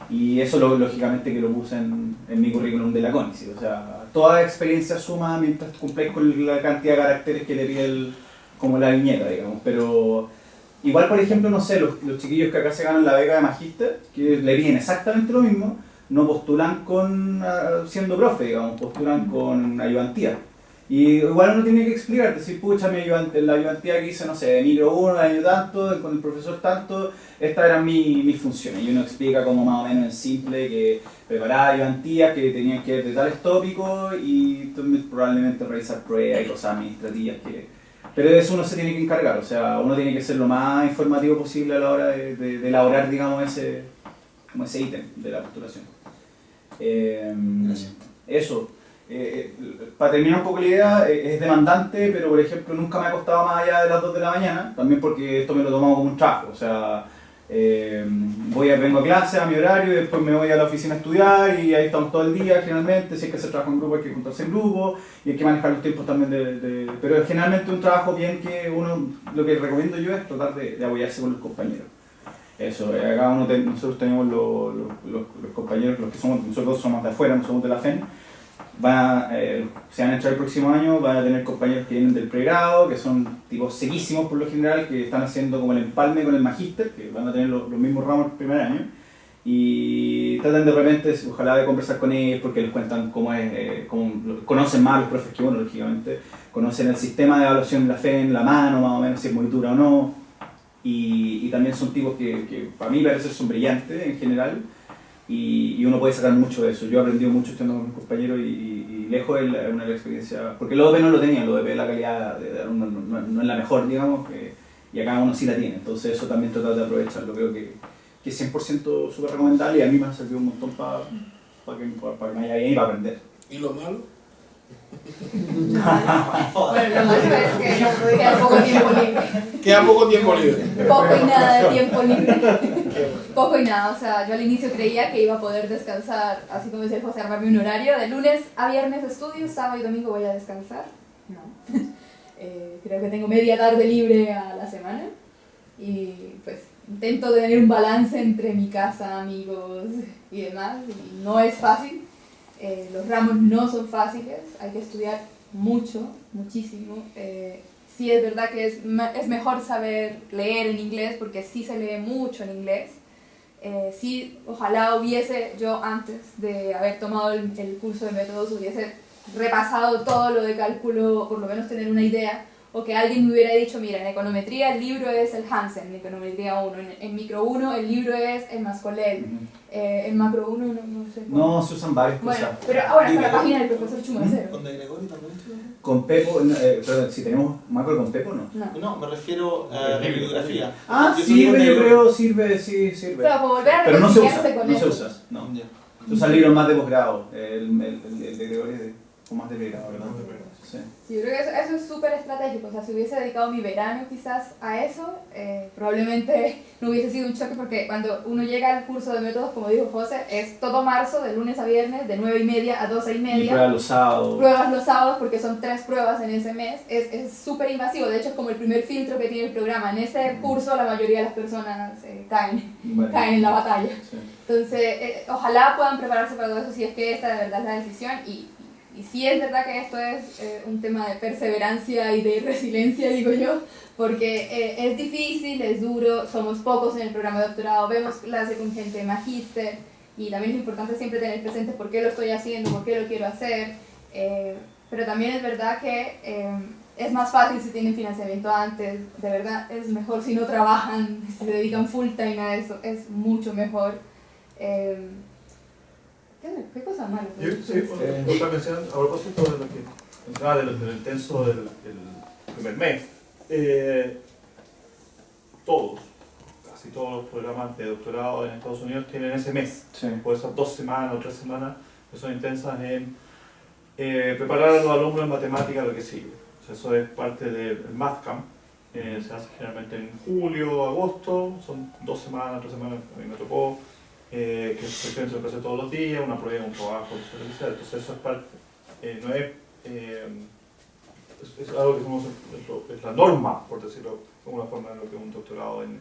Y eso lógicamente que lo puse en mi currículum de la CONICET. O sea, toda experiencia suma mientras cumpláis con la cantidad de caracteres que le pide como la viñeta, digamos. Pero igual, por ejemplo, no sé, los chiquillos que acá se ganan la beca de magíster, que le piden exactamente lo mismo, no postulan siendo profe, digamos, postulan con ayudantía. Y igual uno tiene que explicar, decir, pucha, la ayudantía que hice, no sé, de micro 1, de año tanto, con el profesor tanto, estas eran mis funciones. Y uno explica como más o menos en simple que preparaba ayudantías que tenían que ver de tales tópicos y también probablemente realizar pruebas y cosas administrativas. Pero de eso uno se tiene que encargar, o sea, uno tiene que ser lo más informativo posible a la hora de elaborar, digamos, como ese ítem de la postulación. Gracias. Eso. Para terminar un poco la idea, es demandante, pero por ejemplo nunca me ha costado más allá de las 2 de la mañana, también porque esto me lo tomamos como un trabajo, o sea, vengo a clase a mi horario y después me voy a la oficina a estudiar y ahí estamos todo el día generalmente. Si hay que hacer trabajo en grupo hay que juntarse en grupo y hay que manejar los tiempos también pero es generalmente un trabajo bien que lo que recomiendo yo es tratar de apoyarse con los compañeros. Eso, acá nosotros tenemos los compañeros, nosotros somos de afuera, no somos de la FEN, se van a entrar el próximo año, van a tener compañeros que vienen del pregrado, que son tipos sequísimos por lo general, que están haciendo como el empalme con el magíster, que van a tener los mismos ramos el primer año, y tratan de repente, ojalá, de conversar con ellos, porque les cuentan cómo conocen más a los profes que uno, lógicamente, conocen el sistema de evaluación de la FEN, la mano más o menos, si es muy dura o no, y también son tipos que para mí parece son brillantes en general, y uno puede sacar mucho de eso. Yo he aprendido mucho estudiando con mis compañeros y lejos es una experiencia, porque el ODP no lo tenía, el ODP la calidad no es la mejor, digamos, y acá uno sí la tiene, entonces eso también tratar de aprovecharlo, creo que es 100% súper recomendable y a mí me ha servido un montón para que me vaya bien y para aprender. ¿Y lo malo? Bueno, lo malo es que queda poco tiempo libre. Queda poco tiempo libre. Poco y nada de tiempo libre. Poco y nada, o sea, yo al inicio creía que iba a poder descansar, así como decía el José, armarme un horario, de lunes a viernes estudio, sábado y domingo voy a descansar. No. Creo que tengo media tarde libre a la semana y pues intento tener un balance entre mi casa, amigos y demás, y no es fácil. Los ramos no son fáciles, hay que estudiar mucho, muchísimo. Sí es verdad que es mejor saber leer en inglés, porque sí se lee mucho en inglés. Sí, ojalá hubiese, yo antes de haber tomado el curso de métodos, hubiese repasado todo lo de cálculo, por lo menos tener una idea, o que alguien me hubiera dicho, mira, en econometría el libro es el Hansen, en econometría 1, en micro 1 el libro es el Mascolel, en macro 1 no sé cuál. No, se usan varias bueno, cosas. pero ahora está la página del profesor Chumacero. ¿Con De Gregorio también estudió? Con Pepo, perdón, si tenemos macro con Pepo, ¿no? No, me refiero a la bibliografía. Sirve, yo creo, sirve, sí, sirve. Pero para volver a pero no se usa, con no eso. se usa, no. Se usan libros más de posgrado, el de Gregorio o más de pregrado, ¿verdad? Sí. Sí, yo creo que eso es súper estratégico, o sea, si hubiese dedicado mi verano quizás a eso, probablemente no hubiese sido un choque, porque cuando uno llega al curso de métodos, como dijo José, es todo marzo, de lunes a viernes, de 9:30 a 12:30. Y pruebas los sábados. Pruebas los sábados, porque son 3 pruebas en ese mes, es súper invasivo, de hecho es como el primer filtro que tiene el programa. En ese curso la mayoría de las personas caen en la batalla. Sí. Entonces, ojalá puedan prepararse para todo eso, si es que esta de verdad es la decisión, y sí es verdad que esto es un tema de perseverancia y de resiliencia, digo yo, porque es difícil, es duro, somos pocos en el programa de doctorado, vemos clase con gente de magíster, y también es importante siempre tener presente por qué lo estoy haciendo, por qué lo quiero hacer, pero también es verdad que es más fácil si tienen financiamiento antes, de verdad es mejor si no trabajan, si se dedican full time a eso, es mucho mejor. ¿Qué cosa mala? Sí, otra mención a propósito de lo que mencionaba del intenso del primer mes. Casi todos los programas de doctorado en Estados Unidos tienen ese mes, por esas 2 semanas o 3 semanas que son intensas en preparar a los alumnos en matemáticas lo que sigue. O sea, eso es parte del Math Camp, se hace generalmente en julio, agosto, son 2 semanas, 3 semanas, a mí me tocó. Que se lo hace todos los días, una prueba, un trabajo, entonces eso es parte, no es, es algo que es la norma, por decirlo de alguna forma, de lo que es un doctorado en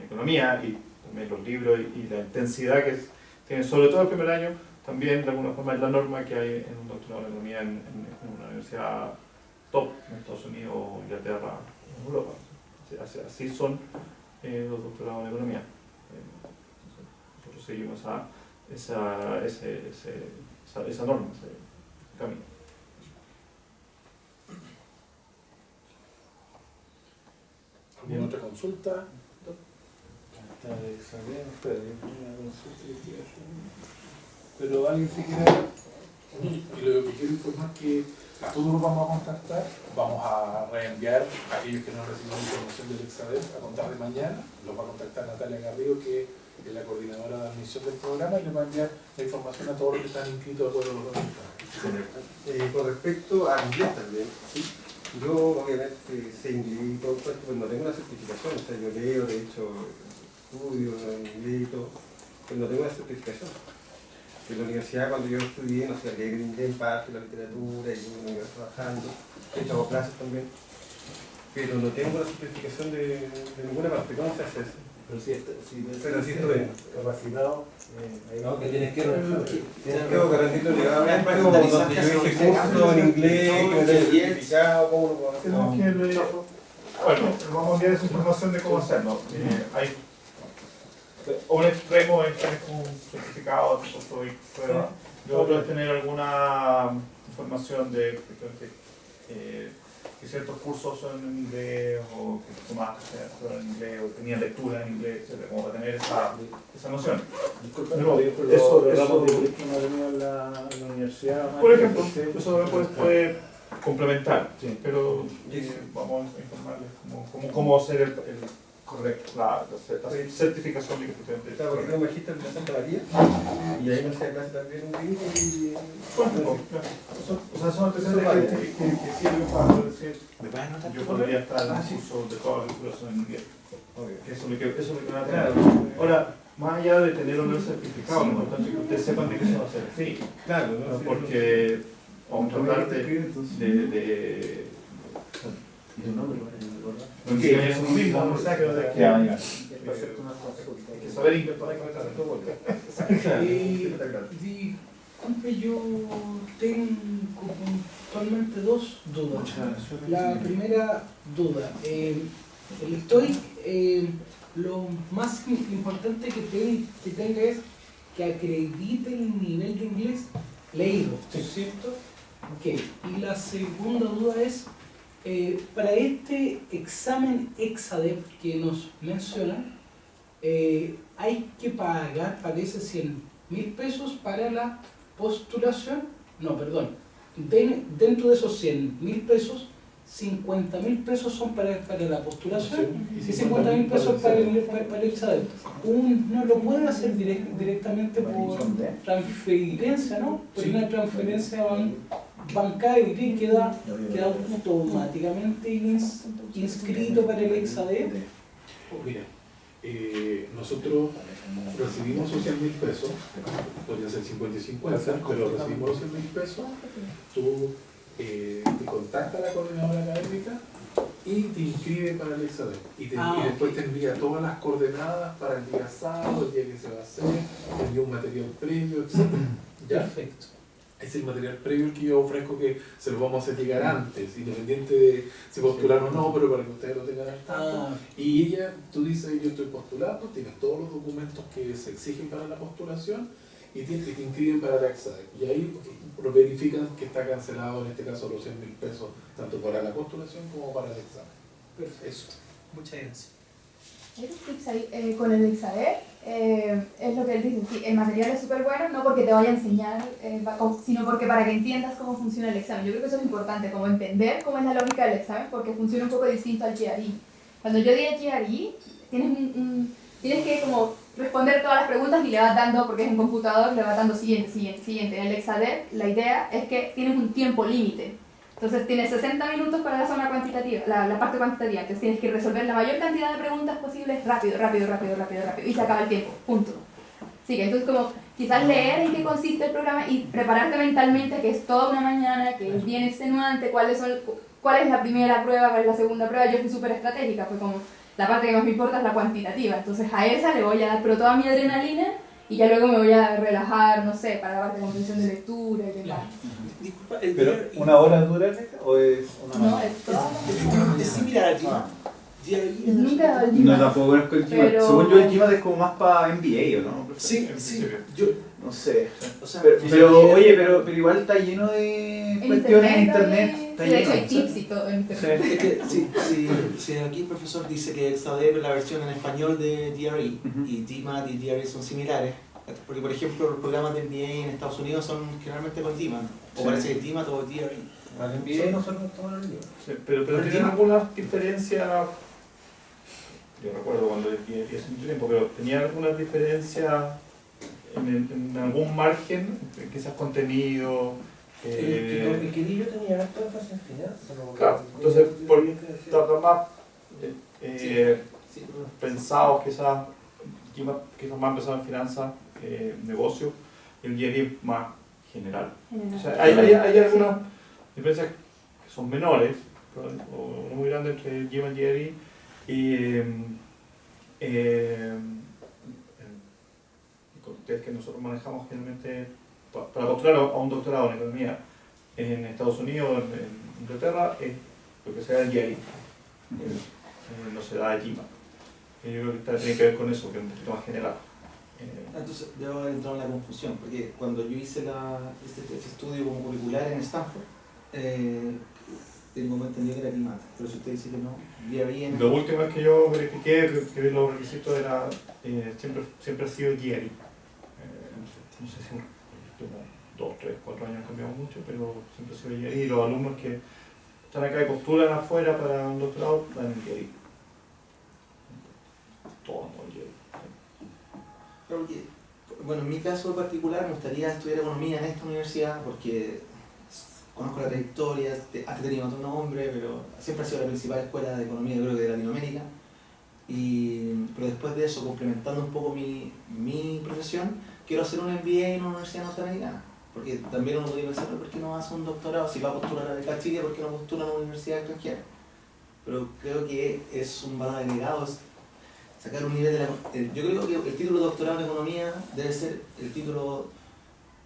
economía, y también los libros y la intensidad que tiene, sobre todo el primer año, también de alguna forma es la norma que hay en un doctorado en economía en una universidad top en Estados Unidos, Inglaterra, en Europa. Así son los doctorados en economía. Seguimos esa norma, ese camino. ¿Alguna otra consulta? Pero alguien se quiere... Y lo que quiero informar es que a todos los vamos a contactar, vamos a reenviar a aquellos que no reciban información del Exader a contar de mañana, los va a contactar Natalia Garrido, que que es la coordinadora de admisión del programa, y le va a enviar la información a todos los que están inscritos de acuerdo a los resultados. Con respecto al inglés también, ¿sí? Yo obviamente sé inglés y todo esto, pero no tengo una certificación, o sea, yo leo, de hecho, estudio en inglés y todo, pero no tengo una certificación. En la universidad, cuando yo estudié, no sé, leí el inglés en parte, la literatura, y uno iba trabajando, he hecho clases también, pero no tengo la certificación de ninguna parte. ¿Cómo se hace eso? Pero si estoy capacitado, no, que tienes que rendirlo donde yo hice curso en inglés, que me tengo certificado, ¿cómo lo puedo hacer? Bueno, vamos a enviar esa información de cómo hacerlo. Hay un extremo es tener un certificado de curso y prueba, y otro es tener alguna información de que ciertos cursos son en inglés, o que tomaste en inglés, o tenías lectura en inglés, etc. Como para tener esa noción. Disculpa, Pero eso de ramos de inglés que no ha tenido en la universidad. Por ejemplo, eso puede complementar, pero vamos a informarles cómo hacer el correcto, la certificación de que claro, porque tengo magíster en Santa María y ahí me hacía clase también un gringo y... Bueno, o sea, son antecedentes que sirven para decir yo podría estar en un curso de toda la cultura en inglés. Eso es lo que van a tener. Ahora, más allá de tener un certificado, lo importante es que ustedes sepan de qué se va a hacer. Sí, claro, ¿no? Porque vamos a tratar de ¿Tu nombre? no que es lo mismo, no sé, que hay que saber inglés para conectar todo. Disculpe, yo tengo puntualmente dos dudas. La primera duda, el TOEIC, lo más importante que tenga es que acredite el nivel de inglés leído, ¿cierto? Okay. Y la segunda duda es, para este examen EXADEP que nos mencionan, hay que pagar, parece, 100.000 pesos para la postulación. No, perdón. Dentro de esos 100.000 pesos, 50.000 pesos son para la postulación y 50.000 pesos para el EXADEP. Uno lo puede hacer directamente por transferencia, ¿no? Por una transferencia bancaria y queda automáticamente inscrito para el EXADEP. Mira, nosotros recibimos esos 100.000 pesos, podría ser 50 y 50, pero recibimos los 100.000 pesos, tú te contactas a la coordinadora académica y te inscribe para el EXADEP. Y después te envía todas las coordenadas para el día sábado, el día que se va a hacer, te envía un material previo, etc. Perfecto. Es el material previo el que yo ofrezco, que se lo vamos a hacer llegar antes, independiente de si postular o no, pero para que ustedes lo tengan al tanto. Y tú dices, yo estoy postulando, tienes todos los documentos que se exigen para la postulación y te inscriben para la EXADEP. Y ahí lo verifican que está cancelado, en este caso, los 100.000 pesos, tanto para la postulación como para el examen. Perfecto. Eso. Muchas gracias. Con el EXADEP, es lo que él dice, sí, el material es súper bueno, no porque te vaya a enseñar, sino porque para que entiendas cómo funciona el examen. Yo creo que eso es importante, como entender cómo es la lógica del examen, porque funciona un poco distinto al GRE. Cuando yo di el GRE, tienes que como responder todas las preguntas y le vas dando, porque es en computador, le vas dando siguiente. En el EXADEP, la idea es que tienes un tiempo límite. Entonces tienes 60 minutos para la zona cuantitativa, la parte cuantitativa. Entonces tienes que resolver la mayor cantidad de preguntas posibles rápido. Y se acaba el tiempo, punto. Sí, entonces como quizás leer en qué consiste el programa y prepararte mentalmente, que es toda una mañana, que es bien extenuante, cuál es la primera prueba, cuál es la segunda prueba. Yo fui súper estratégica, fue como la parte que más me importa es la cuantitativa. Entonces a esa le voy a dar pero toda mi adrenalina y ya luego me voy a relajar, no sé, para la parte de comprensión de lectura y demás. Disculpa, ¿Pero una hora dura o es una No, hora? es toda Es similar al GIMA. Nunca he dado el No, GIMAT. tampoco conozco el GIMAT. Pero... Según yo, el GIMAT es como más para MBA, ¿o no? Sí. Yo, no sé. o sea, pero igual está lleno de cuestiones en internet. Sí, de hecho hay tips y todo en internet. es que, sí, aquí el profesor dice que EXADEP es la versión en español de DRE y DMAT y DRE son similares. Porque, por ejemplo, los programas de MBA en Estados Unidos son generalmente con DMAT. O parece que DMAT o DRE. Al MBA nosotros tomamos el libro. Pero ¿tienen alguna diferencia yo recuerdo cuando elegí hace mucho tiempo, pero tenía alguna diferencia en algún margen, quizás contenido. El que yo tenía harto énfasis en finanzas. Claro, entonces por más pensados quizás más pensados en finanzas, negocios, y el GRI más general. O sea, hay algunas diferencias que son menores, o no muy grandes entre el GIMA y el GRI, y es que nosotros manejamos generalmente para postular a un doctorado en economía en Estados Unidos, en Inglaterra, es lo que se da el GRI, no se da el GIMA. Yo creo que tiene que ver con eso, que es un poquito más general. Entonces, debo haber entrado en la confusión, porque cuando yo hice este estudio como curricular en Stanford, tengo entendido que era climático, pero si usted dice que no, GRI. Lo último es que yo verifiqué que los requisitos era, siempre ha sido GRI. No sé si como 2, 3, 4 años han cambiado mucho, pero siempre ha sido GRI. Y los alumnos que están acá y postulan afuera para un doctorado, dan el GRI. Todos no el GRI. Porque, bueno, en mi caso en particular me gustaría estudiar economía en esta universidad porque conozco la trayectoria, hasta tenía otro nombre, pero siempre ha sido la principal escuela de economía, creo que de Latinoamérica. Pero después de eso, complementando un poco mi profesión, quiero hacer un MBA en una universidad norteamericana. Porque también uno podría pensar, ¿por qué no hace un doctorado? Si va a postular a Chile, ¿por qué no postula a una universidad extranjera? Pero creo que es un valor agregado, sacar un nivel de la... Yo creo que el título de doctorado en economía debe ser el título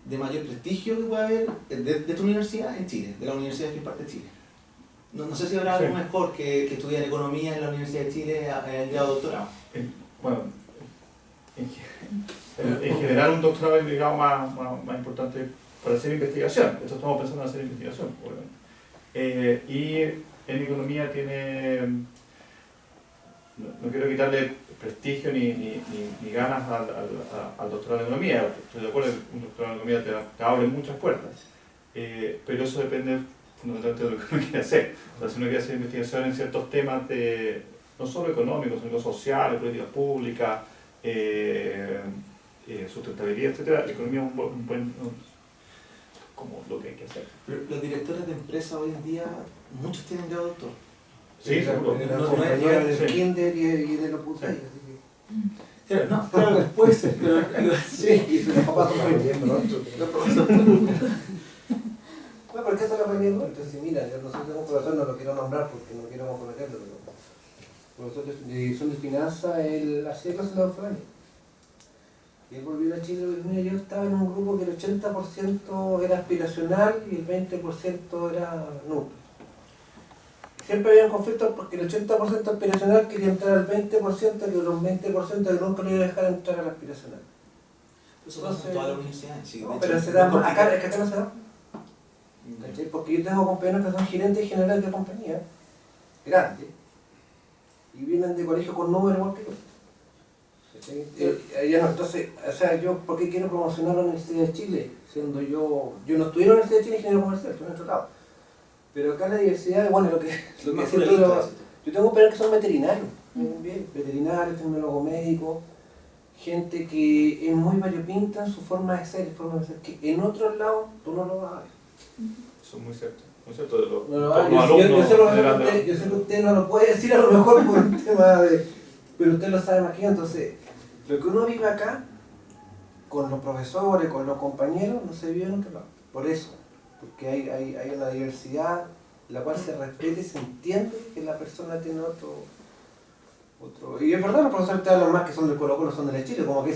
de mayor prestigio que puede haber de tu universidad en Chile, de la universidad que imparte Chile. No sé si habrá algo mejor que estudiar economía en la Universidad de Chile en el grado de doctorado. Bueno, en general un doctorado es el grado más importante para hacer investigación. Esto estamos pensando en hacer investigación, obviamente. Y en economía tiene... No quiero quitarle prestigio ni ganas al doctorado en economía. Estoy de acuerdo que un doctorado en economía te abre muchas puertas, pero eso depende fundamentalmente de lo que uno quiere hacer. O sea, si uno quiere hacer investigación en ciertos temas no solo económicos, sino sociales, políticas públicas, sustentabilidad, etc., la economía es un buen como lo que hay que hacer. Pero los directores de empresas hoy en día, muchos tienen grado de doctor. Sí, seguro. De la compañía del Kinder y de los putas. Claro, no, claro, puede ser, pero sí, y los papás están aprendiendo, ¿no? No, porque eso lo aprendiendo. Entonces, mira, nosotros tenemos un profesor, no lo quiero nombrar porque no quiero comprometerlo, pero profesor de dirección de finanzas, él hacía clases de otro año. Y él volvió a Chile y yo estaba en un grupo que el 80% era aspiracional y el 20% era nulo. Siempre había conflictos porque el 80% aspiracional quería entrar al 20% y los 20% que nunca le iba a dejar entrar al aspiracional. Eso pasa en todas las universidades. Sí, no, pero se da más, acá no se da. ¿Cachai? Porque yo tengo compañeros que son gerentes generales de compañía, grandes, y vienen de colegio con números igual que yo. Entonces, o sea, yo, ¿por qué quiero promocionar la Universidad de Chile? Siendo yo no estudié en la Universidad de Chile ingeniero comercial, estuve en otro lado. Pero acá en la diversidad, bueno, lo que yo tengo compañeros que son veterinarios, bien, veterinarios, tecnólogos médicos, gente que es muy variopinta en su forma de ser, que en otros lados tú no lo vas a ver. Eso es muy cierto. Muy cierto de los yo sé que usted no lo puede decir a lo mejor por un tema de... Pero usted lo sabe más que yo, entonces, lo que uno vive acá, con los profesores, con los compañeros, no se vive en otro lado. Por eso. Porque hay una diversidad la cual se respeta y se entiende que la persona tiene otro... Y es verdad, los profesores te hablan más que son del Colo-Colo, son de Chile, como que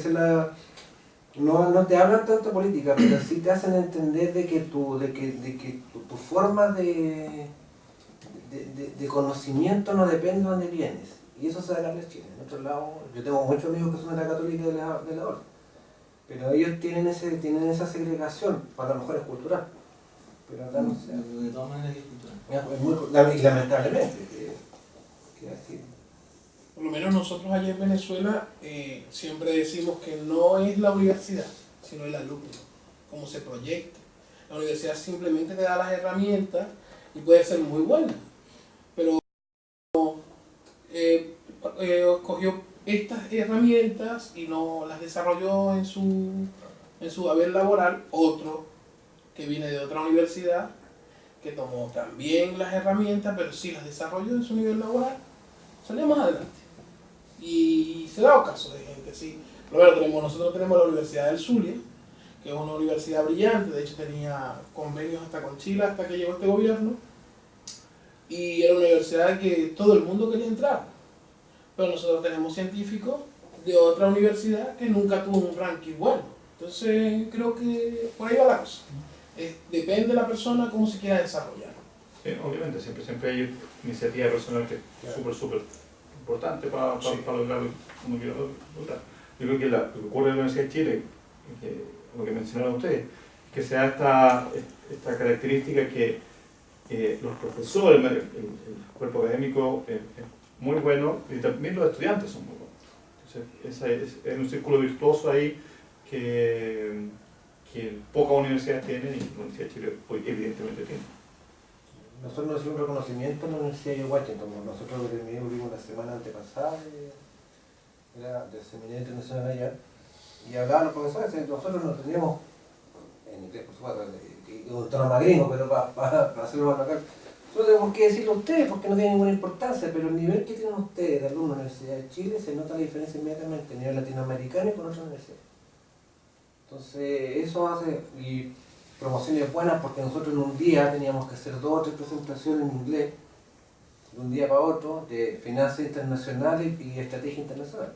no te hablan tanto de política, pero sí te hacen entender de que tu forma de conocimiento no depende de dónde vienes. Y eso se da en Chile. En otro lado, yo tengo muchos amigos que son de la Católica de la Orden, pero ellos tienen esa segregación, para lo mejor es cultural. Pero acá no sé. De todas maneras es cultural. Y lamentablemente, que así. Por lo menos nosotros allá en Venezuela siempre decimos que no es la universidad, sino el alumno, cómo se proyecta. La universidad simplemente te da las herramientas y puede ser muy buena, pero cogió estas herramientas y no las desarrolló en su haber laboral. Otro que viene de otra universidad, que tomó también las herramientas, pero sí las desarrolló en su nivel laboral, salió más adelante. Y se da caso de gente así. Nosotros tenemos la Universidad del Zulia, que es una universidad brillante, de hecho tenía convenios hasta con Chile hasta que llegó este gobierno, y era una universidad que todo el mundo quería entrar. Pero nosotros tenemos científicos de otra universidad que nunca tuvo un ranking bueno. Entonces creo que por ahí va la cosa. Depende de la persona cómo se quiera desarrollar. Sí, obviamente, siempre hay iniciativa personal que es súper importante para lograr lo que uno quiere lograr. Yo creo que lo que ocurre en la Universidad de Chile, lo que mencionaron ustedes, que se da esta característica que los profesores, el cuerpo académico es muy bueno y también los estudiantes son muy buenos. Entonces, es un círculo virtuoso ahí que pocas universidades tienen y la Universidad de Chile hoy evidentemente tiene. Nosotros nos hicimos un reconocimiento en la Universidad de Washington. Nosotros lo terminamos la semana antepasada era del seminario internacional allá, y hablaban los profesores. Nosotros no teníamos, en inglés por supuesto, un tono más gringo, pero para hacerlo más local, nosotros tenemos que decirlo a ustedes porque no tiene ninguna importancia, pero el nivel que tienen ustedes de alumnos en la Universidad de Chile se nota la diferencia inmediatamente a nivel latinoamericano y con otras universidades. Entonces eso hace, y promociones buenas, porque nosotros en un día teníamos que hacer 2 o 3 presentaciones en inglés, de un día para otro, de finanzas internacionales y estrategia internacional.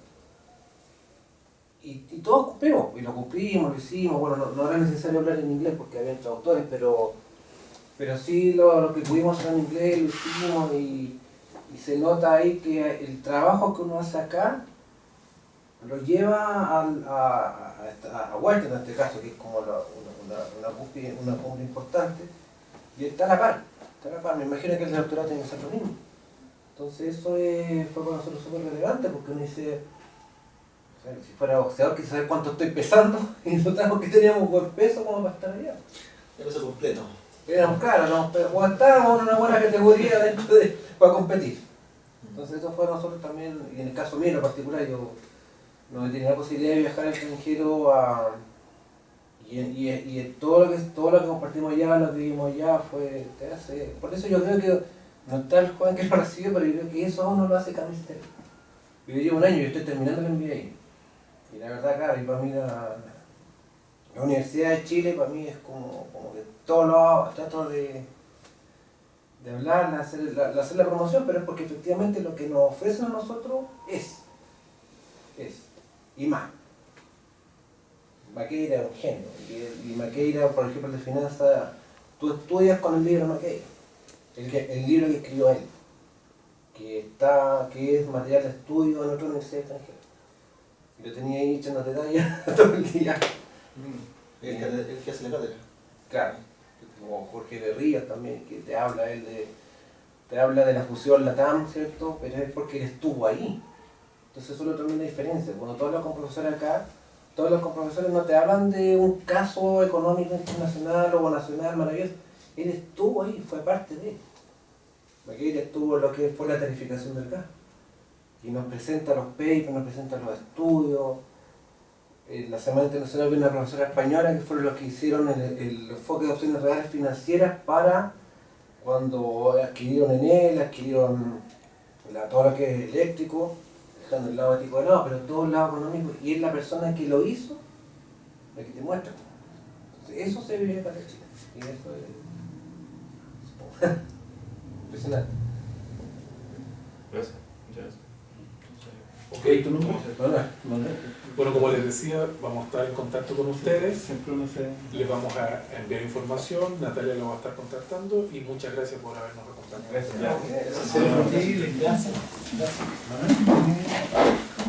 Y todos cumplimos, y lo cumplimos, lo hicimos. Bueno, no era necesario hablar en inglés porque había traductores, pero sí lo que pudimos hacer en inglés lo hicimos, y se nota ahí que el trabajo que uno hace acá lo lleva a Washington en este caso, que es como una cumbre importante, y está a la par. Me imagino que el doctorado tiene que ser lo mismo. Entonces eso fue para nosotros súper relevante, porque uno dice, si fuera boxeador quise saber cuánto estoy pesando, y notamos que teníamos un buen peso como para estar allá. El peso completo. Éramos claros, pero estábamos en una buena categoría para competir. Entonces eso fue a nosotros también, y en el caso mío en particular, yo no tenía la posibilidad de viajar al extranjero y todo lo que compartimos allá, lo que vivimos allá, por eso yo creo que no está el joven que lo recibe, pero yo creo que eso a uno lo hace cambiar. Yo llevo un año y estoy terminando el MBA. Y la verdad, claro, y para mí la Universidad de Chile para mí es como que todos los trato de hablar, de hacer la promoción, pero es porque efectivamente lo que nos ofrecen a nosotros es y más. Maqueira es un genio, y Maqueira, por ejemplo, de finanzas, tú estudias con el libro de Maqueira, el libro que escribió él, que es material de estudio en otra universidad extranjera. Y lo tenía ahí echando detalles todo el día. El que hace la cátedra. Claro, como Jorge Berrías también, que te habla de la fusión LATAM, ¿cierto? Pero es porque él estuvo ahí. Entonces eso es también la diferencia. Cuando tú hablas con profesores acá, todos los profesores no te hablan de un caso económico internacional o nacional maravilloso. Él estuvo ahí, fue parte de él. Maqueira estuvo en lo que fue la tarificación del gas. Y nos presenta los papers, nos presenta los estudios. En la Semana Internacional vino una profesora española que fueron los que hicieron el enfoque de opciones reales financieras para cuando adquirieron Enel, adquirieron todo lo que es eléctrico, dejando el lado ético de lado, pero todo el lado económico, y es la persona que lo hizo la que te muestra. Entonces, eso se vive para Chile, y eso es impresionante. Gracias, muchas gracias. Ok, ¿tu nombre? Bueno, como les decía, vamos a estar en contacto con ustedes. Siempre uno se... Les vamos a enviar información, Natalia lo va a estar contactando y muchas gracias por habernos acompañado. Gracias. Gracias.